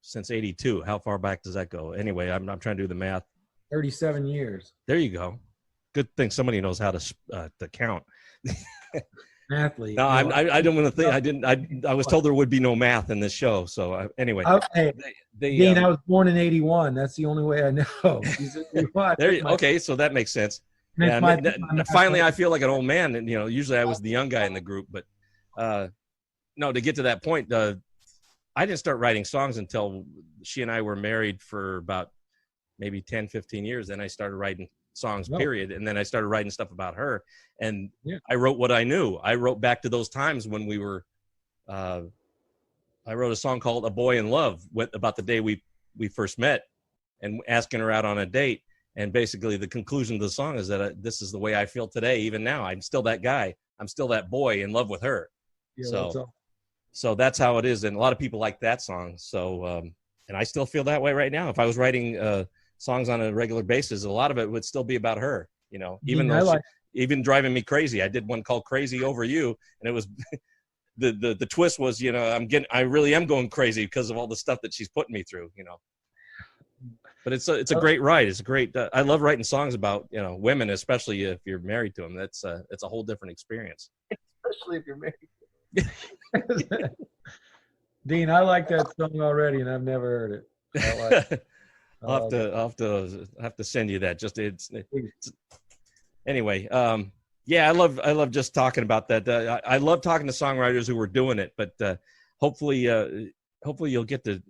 since '82. How far back does that go? Anyway, I'm trying to do the math. 37 years. There you go. Good thing somebody knows how to count. Athlete. No, I don't want to think. I was told there would be no math in this show. So anyway. Okay. Dean, I was born in '81. That's the only way I know. Okay, so that makes sense. Yeah, finally, I feel like an old man, and you know, usually I was the young guy in the group, but no, to get to that point, I didn't start writing songs until she and I were married for about maybe 10, 15 years. Then I started writing songs, period. And then I started writing stuff about her, and I wrote what I knew. I wrote back to those times when we were, I wrote a song called "A Boy in Love" about the day we first met and asking her out on a date. And basically the conclusion of the song is that this is the way I feel today. Even now, I'm still that guy. I'm still that boy in love with her. Yeah, so that's how it is. And a lot of people like that song. So, and I still feel that way right now. If I was writing songs on a regular basis, a lot of it would still be about her, you know, even though even driving me crazy. I did one called "Crazy Over You," and it was the twist was, you know, I really am going crazy because of all the stuff that she's putting me through, you know. But it's a great ride. It's a great. I love writing songs about, you know, women, especially if you're married to them. It's a whole different experience. Especially if you're married. Dean, I like that song already, and I've never heard it. I'll have to send you that. Just it's anyway. Yeah, I love just talking about that. I love talking to songwriters who are doing it, but hopefully you'll get to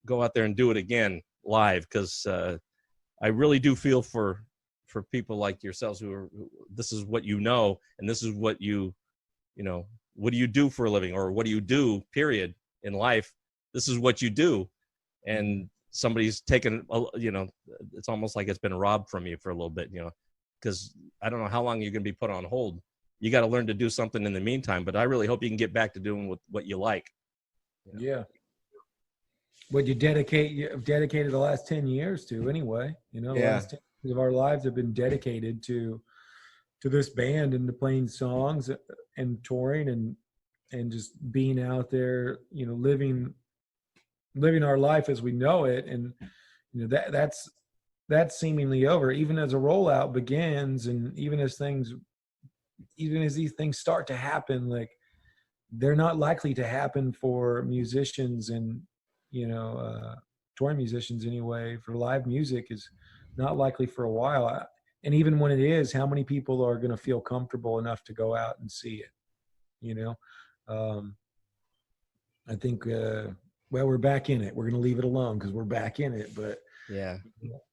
go out there and do it again live, because I really do feel for people like yourselves who this is what you know, and this is what you know, what do you do for a living, or what do you do period in life? This is what you do, and somebody's taken, you know, it's almost like it's been robbed from you for a little bit, you know, because I don't know how long you're going to be put on hold. You got to learn to do something in the meantime, but I really hope you can get back to doing what you like. You know? Yeah. What you've dedicated the last 10 years to anyway, you know. Yeah. of our lives have been dedicated to this band and to playing songs and touring and just being out there, you know, living our life as we know it. And, you know, that's seemingly over, even as a rollout begins. And even as these things start to happen, like they're not likely to happen for musicians and, you know, touring musicians anyway. For live music is not likely for a while. And even when it is, how many people are going to feel comfortable enough to go out and see it? You know, I think, well, we're back in it. We're going to leave it alone because we're back in it. But Yeah.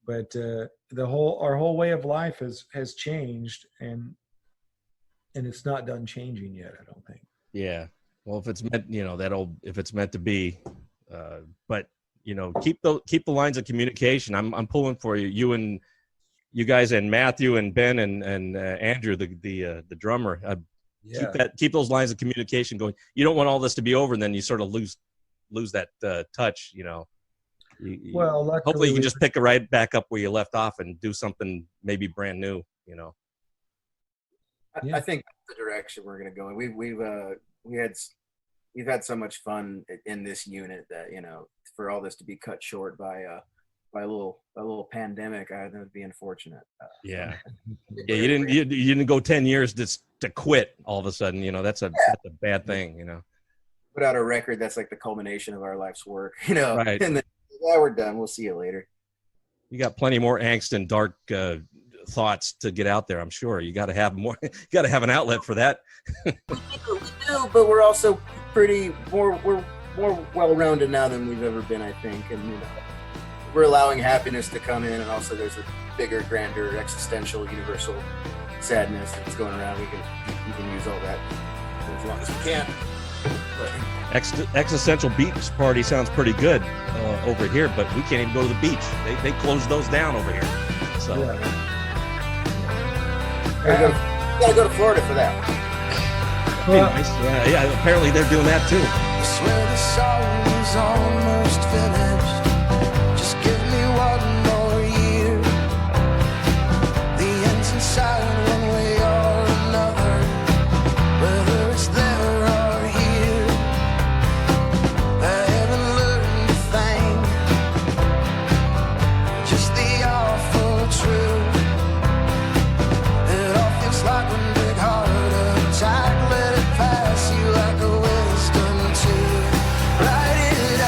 But our whole way of life has changed, and it's not done changing yet, I don't think. Yeah. Well, if it's meant, you know, if it's meant to be, but you know, keep the lines of communication. I'm pulling for you. You guys and Matthew and Ben and Andrew, the drummer. Keep those lines of communication going. You don't want all this to be over, and then you sort of lose that touch. You know. Well, hopefully you can just pick it right back up where you left off and do something maybe brand new. You know. I think that's the direction we're going to go. We've had so much fun in this unit that, you know, for all this to be cut short by a little pandemic, that would be unfortunate. Yeah. You didn't go 10 years to quit all of a sudden. You know, that's a bad thing. You know. Put out a record that's like the culmination of our life's work. You know. Right. And then, yeah, we're done. We'll see you later. You got plenty more angst and dark thoughts to get out there. I'm sure you got to have more. You got to have an outlet for that. We do, but we're also we're more well-rounded now than we've ever been, I think. And you know, we're allowing happiness to come in, and also there's a bigger, grander, existential, universal sadness that's going around. We can use all that as long as we can. Existential beach party sounds pretty good over here, but we can't even go to the beach. They closed those down over here. So gotta go to Florida for that. Nice. Yeah. Apparently they're doing that too. I swear the song is almost finished. Just give me one more year. The end's inside one way or another, whether it's there or here. I haven't learned a thing, just the awful truth. It all feels like one big heart attack. Let it pass you like a wisdom tooth. Write it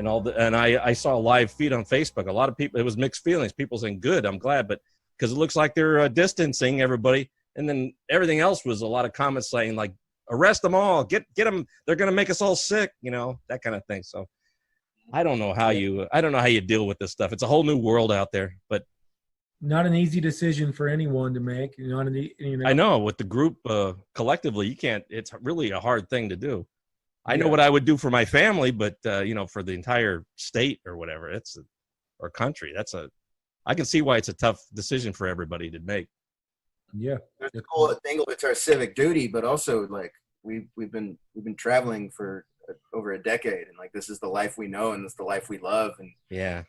and I saw a live feed on Facebook. A lot of people, it was mixed feelings. People saying, good, I'm glad, but because it looks like they're distancing everybody. And then everything else was a lot of comments saying like, arrest them all, get them. They're going to make us all sick, that kind of thing. So I don't know how you deal with this stuff. It's a whole new world out there, but not an easy decision for anyone to make. I know with the group collectively, you can't, it's really a hard thing to do. I know what I would do for my family, but for the entire state or whatever, or country, I can see why it's a tough decision for everybody to make. Yeah. There's the whole thing, it's our civic duty, but also like we've been traveling for over a decade, and like this is the life we know and this is the life we love, and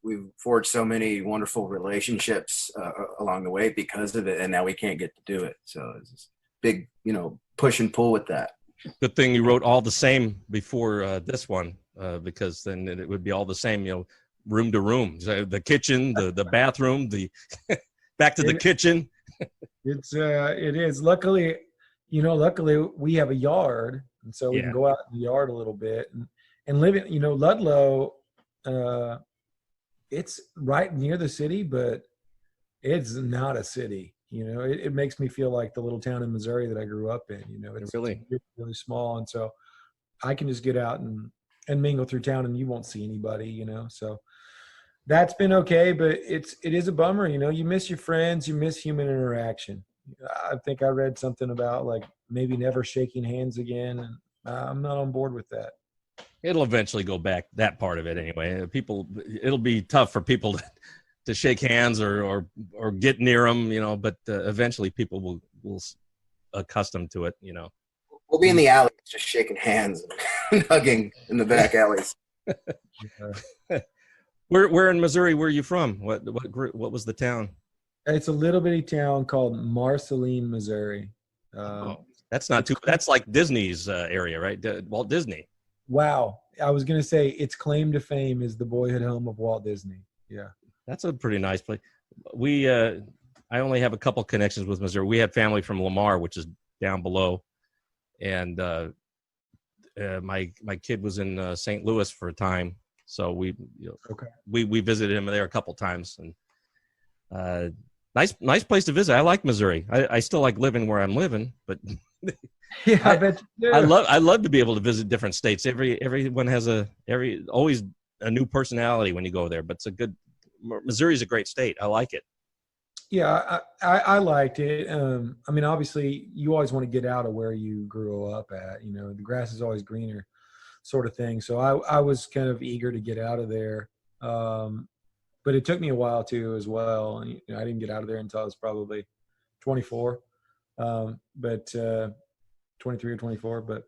we've forged so many wonderful relationships along the way because of it, and now we can't get to do it. So it's this big, push and pull with that. Good thing you wrote all the same before this one, because then it would be all the same, room to room, so the kitchen, the bathroom, the back to the kitchen. It is. Luckily we have a yard, and so we can go out in the yard a little bit and live in, Ludlow. It's right near the city, but it's not a city. It makes me feel like the little town in Missouri that I grew up in. It's really, really small, and so I can just get out and mingle through town, and you won't see anybody. So that's been okay, but it is a bummer. You miss your friends, you miss human interaction. I think I read something about like maybe never shaking hands again, and I'm not on board with that. It'll eventually go back, that part of it anyway. It'll be tough for people to shake hands or get near them, but eventually people will accustom to it, We'll be in the alleys just shaking hands and hugging in the back alleys. Where in Missouri were you from? What was the town? It's a little bitty town called Marceline, Missouri. That's not too. That's like Disney's area, right? Walt Disney. Wow, I was gonna say its claim to fame is the boyhood home of Walt Disney. Yeah, that's a pretty nice place. I only have a couple connections with Missouri. We had family from Lamar, which is down below, and my kid was in St. Louis for a time, so we visited him there a couple times, and nice place to visit. I like Missouri. I still like living where I'm living, but yeah, I bet you do. I love to be able to visit different states. Everyone has always a new personality when you go there, but Missouri's a great state. I like it. Yeah, I liked it. I mean, obviously, you always want to get out of where you grew up at. The grass is always greener, sort of thing. So I was kind of eager to get out of there, but it took me a while too, as well. And, I didn't get out of there until I was probably 24, but 23 or 24. But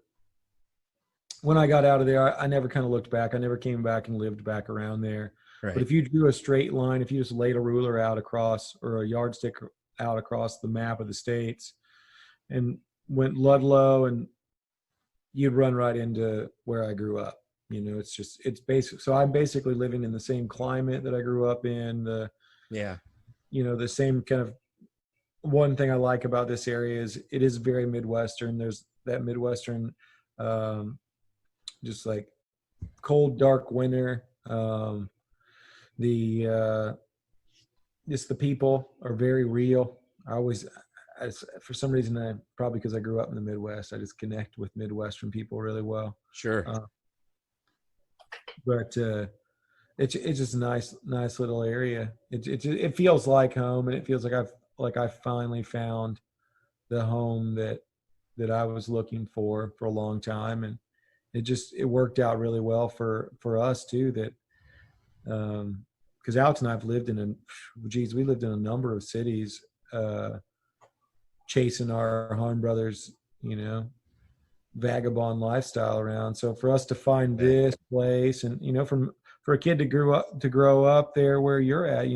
when I got out of there, I never kind of looked back. I never came back and lived back around there. Right. But if you drew a straight line, if you just laid a ruler out across, or a yardstick out across the map of the states and went Ludlow, and you'd run right into where I grew up. It's basic. So I'm basically living in the same climate that I grew up in. The same kind of. One thing I like about this area is it is very Midwestern. There's that Midwestern, just like cold, dark winter. Just the people are very real. For some reason, probably because I grew up in the Midwest, I just connect with Midwestern people really well. Sure. But it's just a nice little area. It feels like home, and it feels like I finally found the home that I was looking for a long time, and it worked out really well for us too. That because Alex and I've lived we lived in a number of cities, chasing our Harm Brothers, vagabond lifestyle around. So for us to find this place, and for a kid to grow up there where you're at,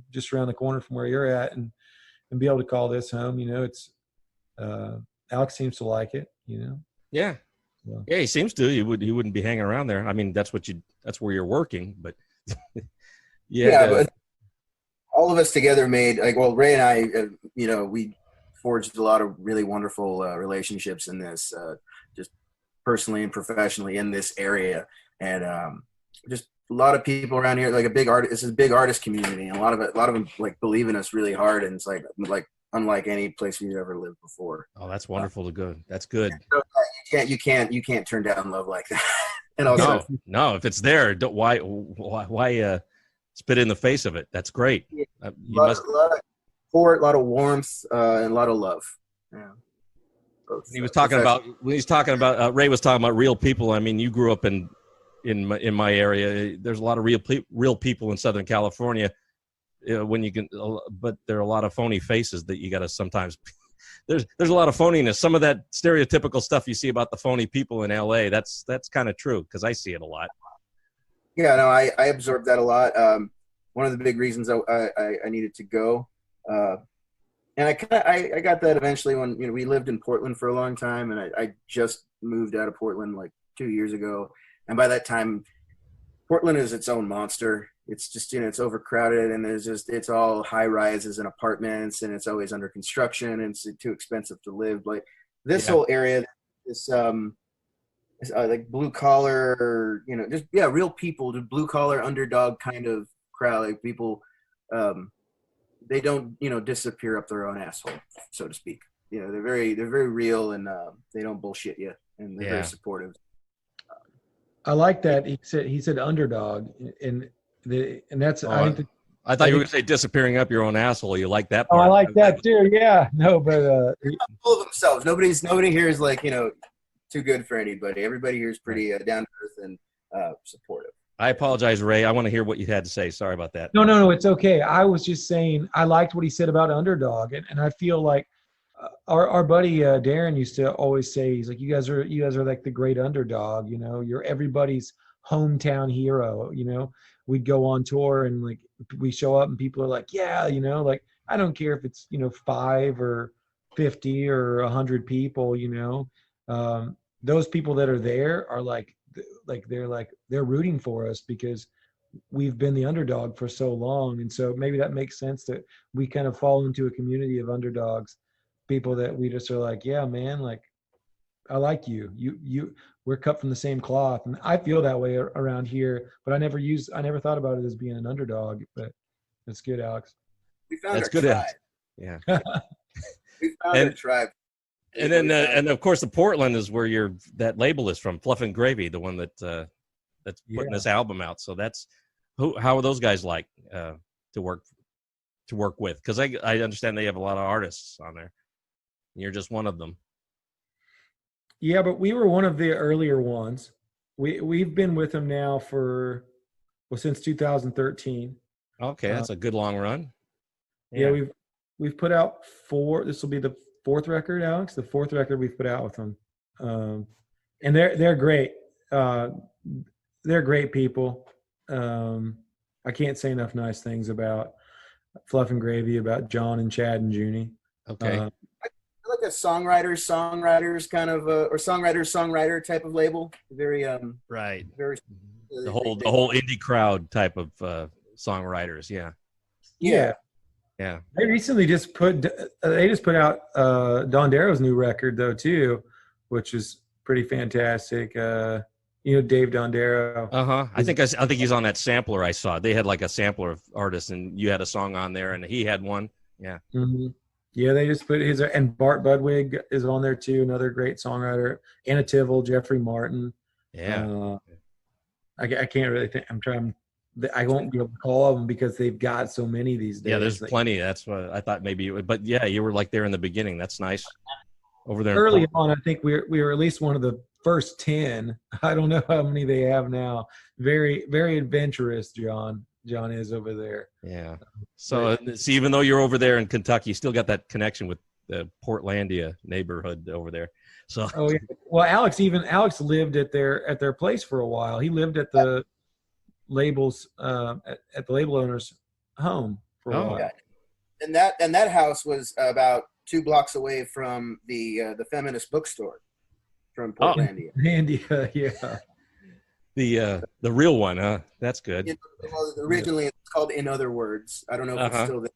just around the corner from where you're at, and be able to call this home, it's Alex seems to like it, Yeah. So. Yeah, he seems to. He wouldn't be hanging around there. I mean, that's where you're working, but but all of us together made Ray and I, we forged a lot of really wonderful relationships in this, just personally and professionally in this area. And just a lot of people around here, like a big artist. This is a big artist community, and a lot of them like believe in us really hard, and it's like unlike any place we've ever lived before. Oh, that's wonderful to go. That's good. So, you can't turn down love like that. And also, no, if it's there, why spit in the face of it? That's great. A lot of support, a lot of warmth, and a lot of love. Yeah. He was talking about Ray was talking about real people. I mean, you grew up in my area. There's a lot of real people in Southern California. But there are a lot of phony faces that you got to sometimes. There's a lot of phoniness. Some of that stereotypical stuff you see about the phony people in LA. That's kind of true because I see it a lot. Yeah, no, I absorbed that a lot. One of the big reasons I needed to go, and I got that eventually when we lived in Portland for a long time, and I just moved out of Portland like 2 years ago, and by that time, Portland is its own monster. It's just, it's overcrowded, and it's all high rises and apartments, and it's always under construction, and it's too expensive to live. Like this whole area, this like blue collar, just real people, the blue collar underdog kind of crowd, like people, they don't disappear up their own asshole, so to speak. They're very real, and they don't bullshit you, and they're very supportive. I like that he said underdog, and that's I thought you were going to say disappearing up your own asshole. You like that part? Oh, I like that too. Yeah, no, but they're not full of themselves. Nobody here is like too good for anybody. Everybody here is pretty down to earth and supportive. I apologize, Ray. I want to hear what you had to say. Sorry about that. No, it's okay. I was just saying I liked what he said about underdog, and I feel like our buddy Darren used to always say, he's like, you guys are like the great underdog. You're everybody's hometown hero. We'd go on tour and like we show up and people are like, yeah, like I don't care if it's 5 or 50 or 100 people. Those people that are there are they're rooting for us because we've been the underdog for so long, and so maybe that makes sense that we kind of fall into a community of underdogs, people that we just are like, yeah, man, like I like you. We're cut from the same cloth, and I feel that way around here. But I never thought about it as being an underdog. But that's good, Alex. We found that's our good. Tribe. Yeah. We found a tribe. And then, and of course, the Portland is where that label is from, Fluff and Gravy, the one that's putting this album out. So that's how are those guys like to work with? Because I understand they have a lot of artists on there. You're just one of them. Yeah, but we were one of the earlier ones. We've been with them now since 2013. Okay, that's a good long run. Yeah, we've put out 4. This will be the 4th record, Alex. The 4th record we've put out with them, and they're great. They're great people. I can't say enough nice things about Fluff and Gravy, about John and Chad and Junie. Okay. Like a songwriters kind of or songwriter type of label. Very right. Very the whole indie crowd type of songwriters. Yeah. They recently just put out Don Darrow's new record though too, which is pretty fantastic. Dave Don Darrow. I think he's on that sampler I saw. They had like a sampler of artists, and you had a song on there, and he had one. Yeah. Mm-hmm. Yeah, they just put and Bart Budwig is on there too, another great songwriter. Anna Tivell, Jeffrey Martin. Yeah. I can't really think. I won't be able to call all of them because they've got so many these days. Yeah, there's plenty. That's what I thought maybe. But yeah, you were like there in the beginning. That's nice. Over there. Early on, I think we were at least one of the first 10. I don't know how many they have now. Very, very adventurous, John is over there. Yeah. So even though you're over there in Kentucky, you still got that connection with the Portlandia neighborhood over there. So. Oh yeah. Well, Alex lived at their place for a while. He lived at the labels at the label owner's home for a while. Yeah. And that house was about 2 blocks away from the feminist bookstore from Portlandia. Yeah. The real one, huh? That's good. Originally, it's called In Other Words. I don't know if it's still there,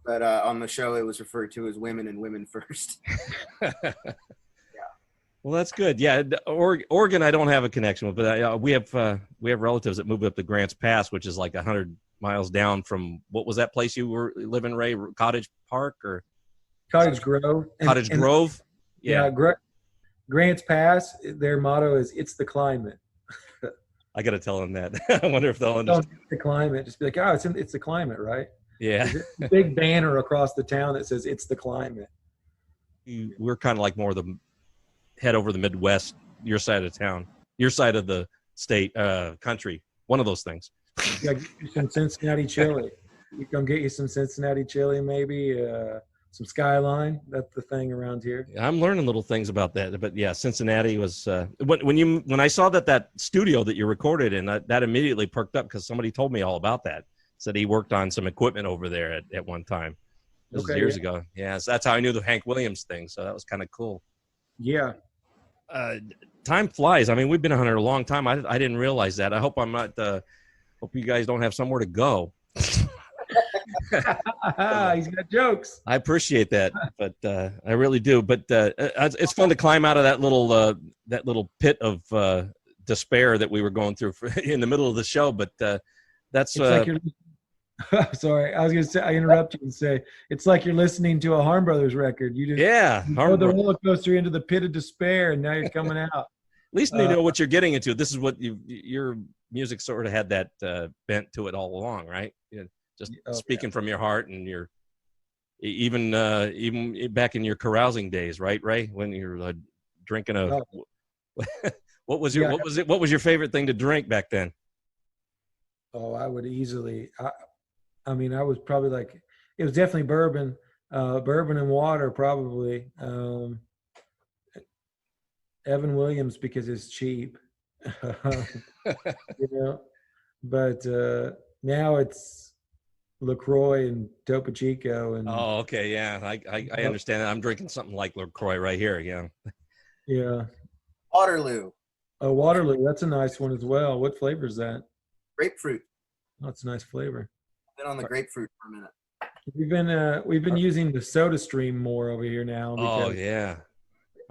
but on the show, it was referred to as Women and Women First. Well, that's good. Yeah, Oregon, I don't have a connection with, but we have relatives that moved up to Grants Pass, which is like 100 miles down from what was that place you were living, Ray? Cottage Park or Cottage Grove. Cottage Grove? Yeah, Grants Pass. Their motto is "It's the climate." I got to tell them that. I wonder if they'll Don't understand. the climate. Just be like, oh, it's the climate, right? Yeah, There's a big banner across the town that says "It's the climate." we're kind of like more the head over the Midwest, your side of town, your side of the state, country. One of those things. Yeah, get you some Cincinnati chili. You come get you some Cincinnati chili, maybe some Skyline. That's the thing around here. I'm learning little things about that, but yeah, Cincinnati was when I saw that studio that you recorded in, that immediately perked up because somebody told me all about that. Said he worked on some equipment over there at one time. This was years ago. Yeah, so that's how I knew the Hank Williams thing. So that was kind of cool. Yeah. Time flies. I mean, we've been on here a long time. I didn't realize that. I hope I'm not. Hope you guys don't have somewhere to go. He's got jokes. I appreciate that, but I really do. But it's fun to climb out of that little pit of despair that we were going through in the middle of the show. But that's like sorry, I was going to say, I interrupt you and say, it's like you're listening to a Harm Brothers record. You just rode the roller coaster into the pit of despair, and now you're coming out. At least you know what you're getting into. This is what your music sort of had that bent to it all along, right? You know, just speaking from your heart, and your even back in your carousing days, right, Ray? When you're drinking what was your favorite thing to drink back then? Oh, I would easily. I mean, I was probably like, it was definitely bourbon and water, probably. Evan Williams, because it's cheap, you know. But now it's LaCroix and Topo Chico. And oh, okay, yeah, I understand that. I'm drinking something like LaCroix right here. Yeah. Yeah. Waterloo. Oh, Waterloo. That's a nice one as well. What flavor is that? Grapefruit. Oh, it's a nice flavor. Been on the grapefruit for a minute. We've been using the Soda Stream more over here now. Oh yeah,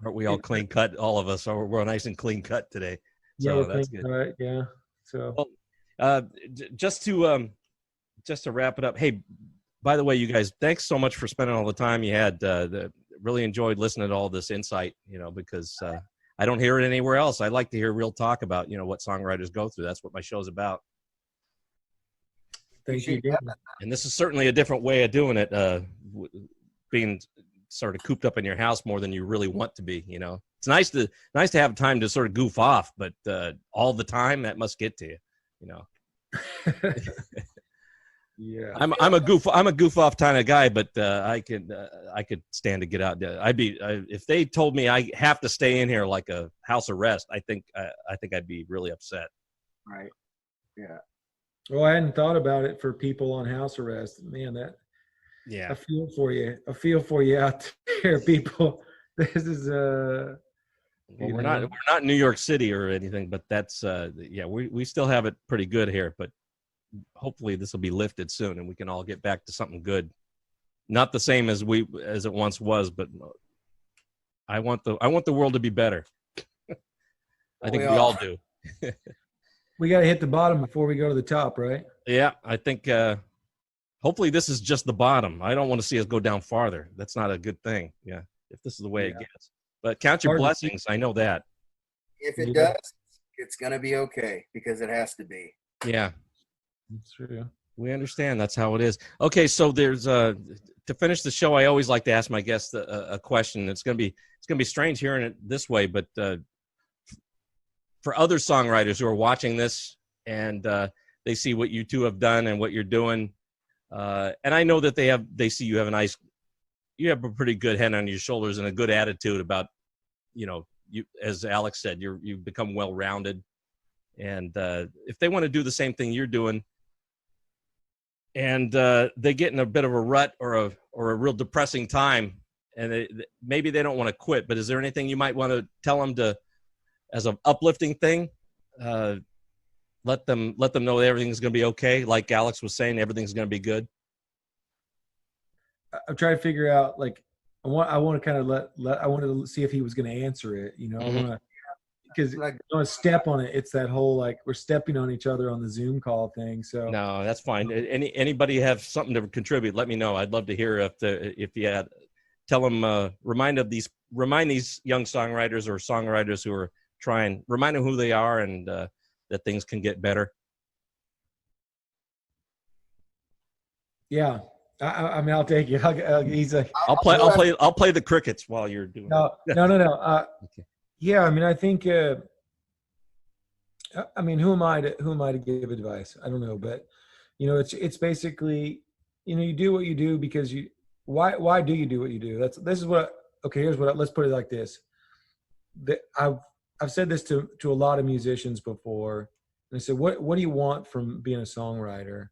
aren't we all clean cut? All of us are. We're nice and clean cut today. So yeah, that's good. Right. Yeah. So, just to wrap it up. Hey, by the way, you guys, thanks so much for spending all the time you had. Really enjoyed listening to all this insight. You know, because I don't hear it anywhere else. I like to hear real talk about what songwriters go through. That's what my show's about. Thank you. And this is certainly a different way of doing it, being sort of cooped up in your house more than you really want to be. It's nice to have time to sort of goof off, but all the time that must get to you. Yeah, I'm a goof off kind of guy, but I could stand to get out. If they told me I have to stay in here like a house arrest, I think I'd be really upset. Right. Yeah. Well, I hadn't thought about it for people on house arrest. Man, I feel for you. I feel for you out there, people. This is well, we're not in New York City or anything, but that's we still have it pretty good here. But hopefully this will be lifted soon, and we can all get back to something good. Not the same as it once was, but I want the world to be better. I think we all do. We got to hit the bottom before we go to the top, right? Yeah, I think hopefully this is just the bottom. I don't want to see us go down farther. That's not a good thing. Yeah, if this is the way it gets. But count your blessings. I know that. If it does, it's going to be okay because it has to be. Yeah. That's true. We understand. That's how it is. Okay, so there's to finish the show, I always like to ask my guests a question. It's gonna be strange hearing it this way, but for other songwriters who are watching this and they see what you two have done and what you're doing, and I know that they see you have a pretty good head on your shoulders and a good attitude about, you, as Alex said, you've become well-rounded, and if they want to do the same thing you're doing, and they get in a bit of a rut or a real depressing time, and maybe they don't want to quit, but is there anything you might want to tell them as an uplifting thing? Let them know that everything's going to be okay. Like Alex was saying, everything's going to be good. I'm trying to figure out, like, I want to kind of I wanted to see if he was going to answer it. You know, I want to, because I want to step on it. It's that whole like we're stepping on each other on the Zoom call thing. So No, that's fine. Anybody have something to contribute? Let me know. I'd love to hear if you had. Tell them, remind these young songwriters or songwriters who are trying, remind them who they are and that things can get better. yeah, I mean, I'll take it. He's like, I'll play the crickets while you're doing. no. Okay. Yeah, I mean, I think. I mean, who am I to give advice? I don't know, but you know, it's basically, you know, you do what you do because you. Why do you do what you do? Let's put it like this. I've said this to a lot of musicians before, and I said, what do you want from being a songwriter?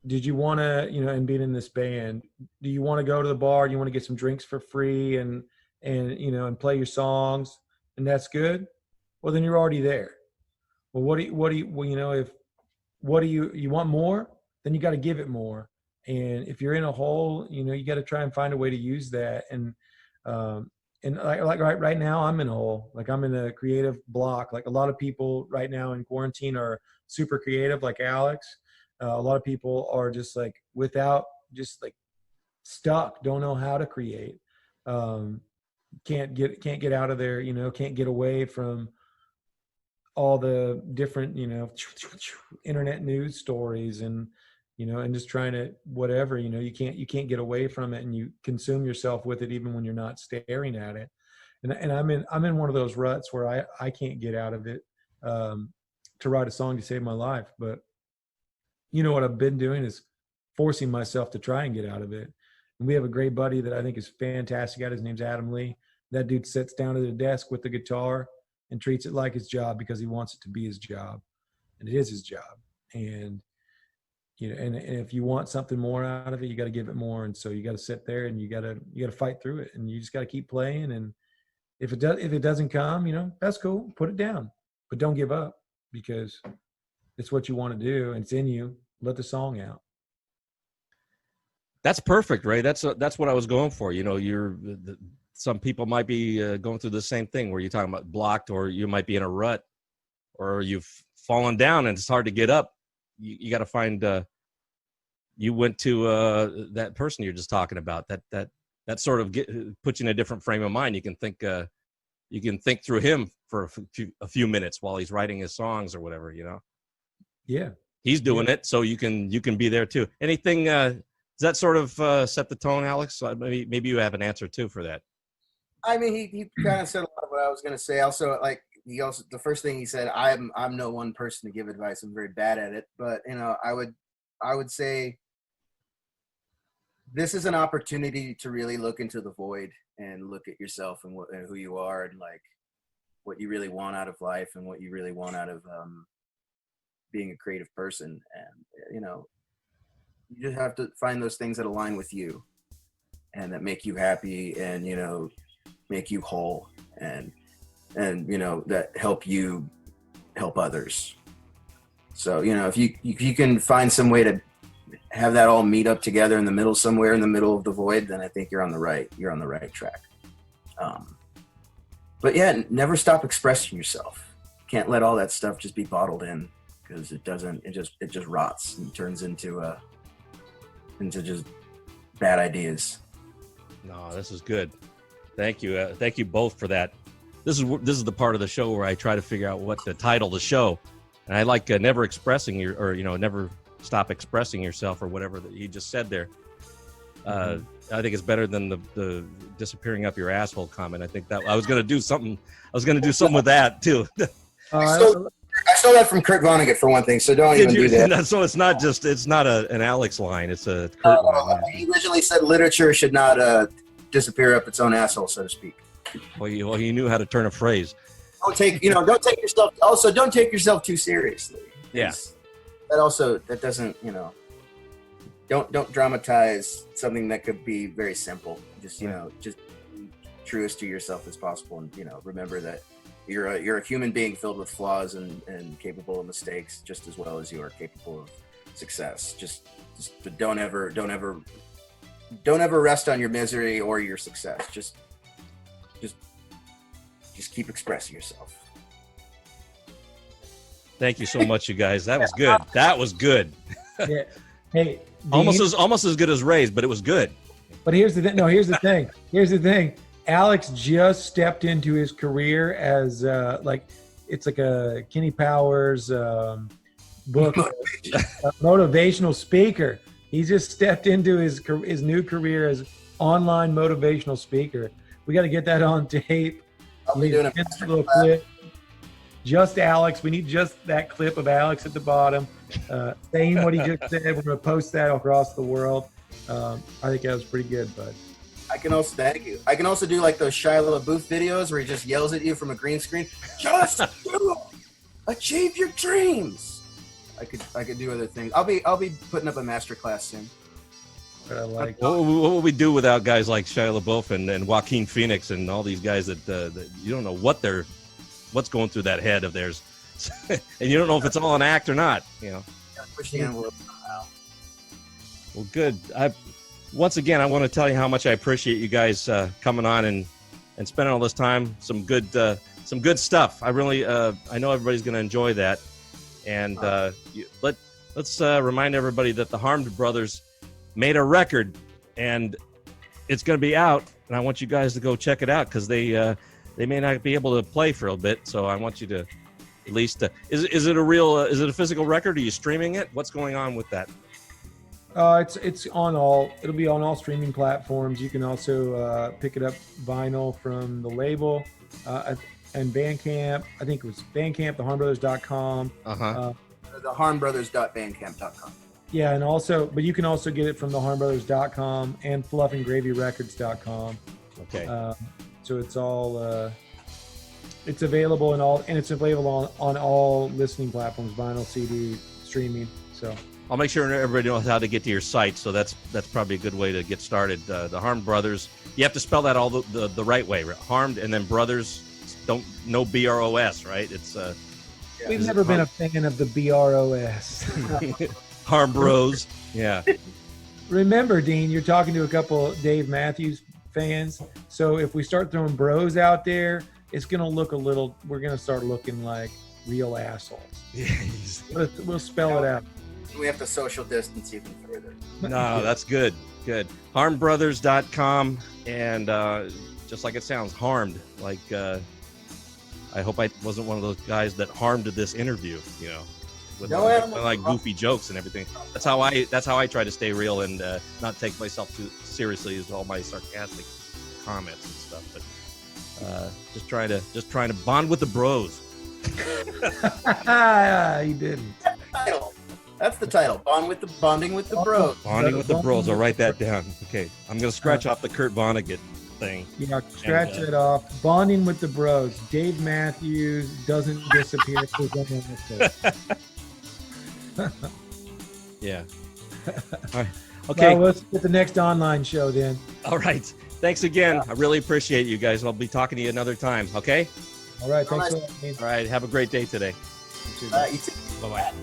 Did you want to, you know, and being in this band, do you want to go to the bar? Do you want to get some drinks for free and you know, and play your songs, and that's good? Well, then you're already there. Well, what do you well, you know, you want more? Then you got to give it more. And if you're in a hole, you know, you got to try and find a way to use that. And like right now, I'm in a hole. Like I'm in a creative block. Like a lot of people right now in quarantine are super creative, like Alex. A lot of people are just like just like stuck, don't know how to create. Can't get out of there, you know, can't get away from all the different, you know, internet news stories and, you know, and just trying to whatever, you know, you can't get away from it, and you consume yourself with it even when you're not staring at it. And I'm in one of those ruts where I can't get out of it to write a song to save my life. But you know what I've been doing is forcing myself to try and get out of it. And we have a great buddy that I think is fantastic. His name's Adam Lee. That dude sits down at a desk with the guitar and treats it like his job because he wants it to be his job, and it is his job. And you know, and if you want something more out of it, you got to give it more. And so you got to sit there and you got to fight through it, and you just got to keep playing. And if it doesn't come, you know, that's cool. Put it down, but don't give up, because it's what you want to do and it's in you. Let the song out. That's perfect, Ray. That's what I was going for. You know, some people might be going through the same thing where you're talking about blocked, or you might be in a rut, or you've fallen down and it's hard to get up. You got to find. You went to that person you're just talking about. That sort of puts you in a different frame of mind. You can think through him for a few minutes while he's writing his songs or whatever. You know. Yeah. He's doing it, so you can be there too. Anything? Does that sort of set the tone, Alex? Maybe you have an answer too for that. I mean, he kind of said a lot of what I was going to say. Also, like the first thing he said, I'm no one person to give advice. I'm very bad at it. But you know, I would say this is an opportunity to really look into the void and look at yourself and who you are, and like what you really want out of life and what you really want out of being a creative person. And you know, you just have to find those things that align with you and that make you happy, and you know, make you whole, and you know, that help you help others. So you know, if you can find some way to have that all meet up together in the middle, somewhere in the middle of the void, then I think you're on the right track. But yeah, never stop expressing yourself. Can't let all that stuff just be bottled in, because it just rots and turns into just bad ideas. No, this is good. Thank you. Thank you both for that. This is the part of the show where I try to figure out what to title the show, and I like never expressing never stop expressing yourself, or whatever that he just said there. I think it's better than the disappearing up your asshole comment. I think that I was going to do something with that too. I stole that from Kurt Vonnegut for one thing, so don't even do that. So it's not an Alex line; it's a Kurt line. He originally said literature should not disappear up its own asshole, so to speak. Well, he knew how to turn a phrase. Don't take yourself too seriously. Yeah. That doesn't, you know, don't dramatize something that could be very simple. Just, you know, just be truest to yourself as possible, and you know, remember that you're a human being filled with flaws and capable of mistakes just as well as you are capable of success. Just don't ever don't ever rest on your misery or your success. Just keep expressing yourself. Thank you so much, you guys. That was good. That was good. Yeah. Hey, Almost Dean, as good as Ray's, but it was good. but here's the thing. No, here's the thing. Here's the thing. Alex just stepped into his career as it's like a Kenny Powers book, motivational speaker. He just stepped into his new career as online motivational speaker. We got to get that on tape. I'll be doing a little clip. Just Alex. We need just that clip of Alex at the bottom saying what he just said. We're going to post that across the world. I think that was pretty good, bud. I can also thank you. I can also do like those Shia LaBeouf videos where he just yells at you from a green screen. Just do it. Achieve your dreams. I could do other things. I'll be putting up a masterclass soon. But I like. What would we do without guys like Shia LaBeouf and Joaquin Phoenix and all these guys that you don't know what's going through that head of theirs, and you don't know if it's all an act or not. You know. Push the envelope somehow. Well, good. Once again, I want to tell you how much I appreciate you guys coming on and spending all this time. Some good stuff. I really, I know everybody's going to enjoy that. And let's remind everybody that the Harmed brothers made a record, and it's going to be out. And I want you guys to go check it out because they may not be able to play for a bit. So I want you to at least. Is it a physical record? Are you streaming it? What's going on with that? It's on all. It'll be on all streaming platforms. You can also pick it up vinyl from the label and Bandcamp. I think it was Bandcamp, theharmbrothers.com. theharmbrothers.bandcamp.com. Yeah, and also, but you can also get it from theharmbrothers.com and fluffandgravyrecords.com. Okay. So it's all. It's available it's available on all listening platforms: vinyl, CD, streaming. So. I'll make sure everybody knows how to get to your site, so that's probably a good way to get started. The Harmed Brothers, you have to spell that all the right way, right? Harmed and then Brothers, no BROS, right? It's we've never been a fan of the BROS. Harmed Bros, yeah. Remember, Dean, you're talking to a couple Dave Matthews fans, so if we start throwing bros out there, it's gonna look we're gonna start looking like real assholes. We'll spell it out. We have to social distance even further. No, that's good. Harmbrothers.com, and just like it sounds, harmed. Like I hope I wasn't one of those guys that harmed this interview. You know, with like goofy jokes and everything. That's how I try to stay real and not take myself too seriously as all my sarcastic comments and stuff. But just trying to bond with the bros. He didn't. That's the title. Bonding with the bros. Bonding with the bros. I'll write that down. Okay, I'm gonna scratch off the Kurt Vonnegut thing. Yeah, scratch it off. Bonding with the bros. Dave Matthews doesn't disappear. Yeah. All right. Okay. Well, let's get the next online show then. All right. Thanks again. I really appreciate you guys. I'll be talking to you another time. Okay. All right. Thanks a lot. All right. Have a great day today. You too. Bye-bye.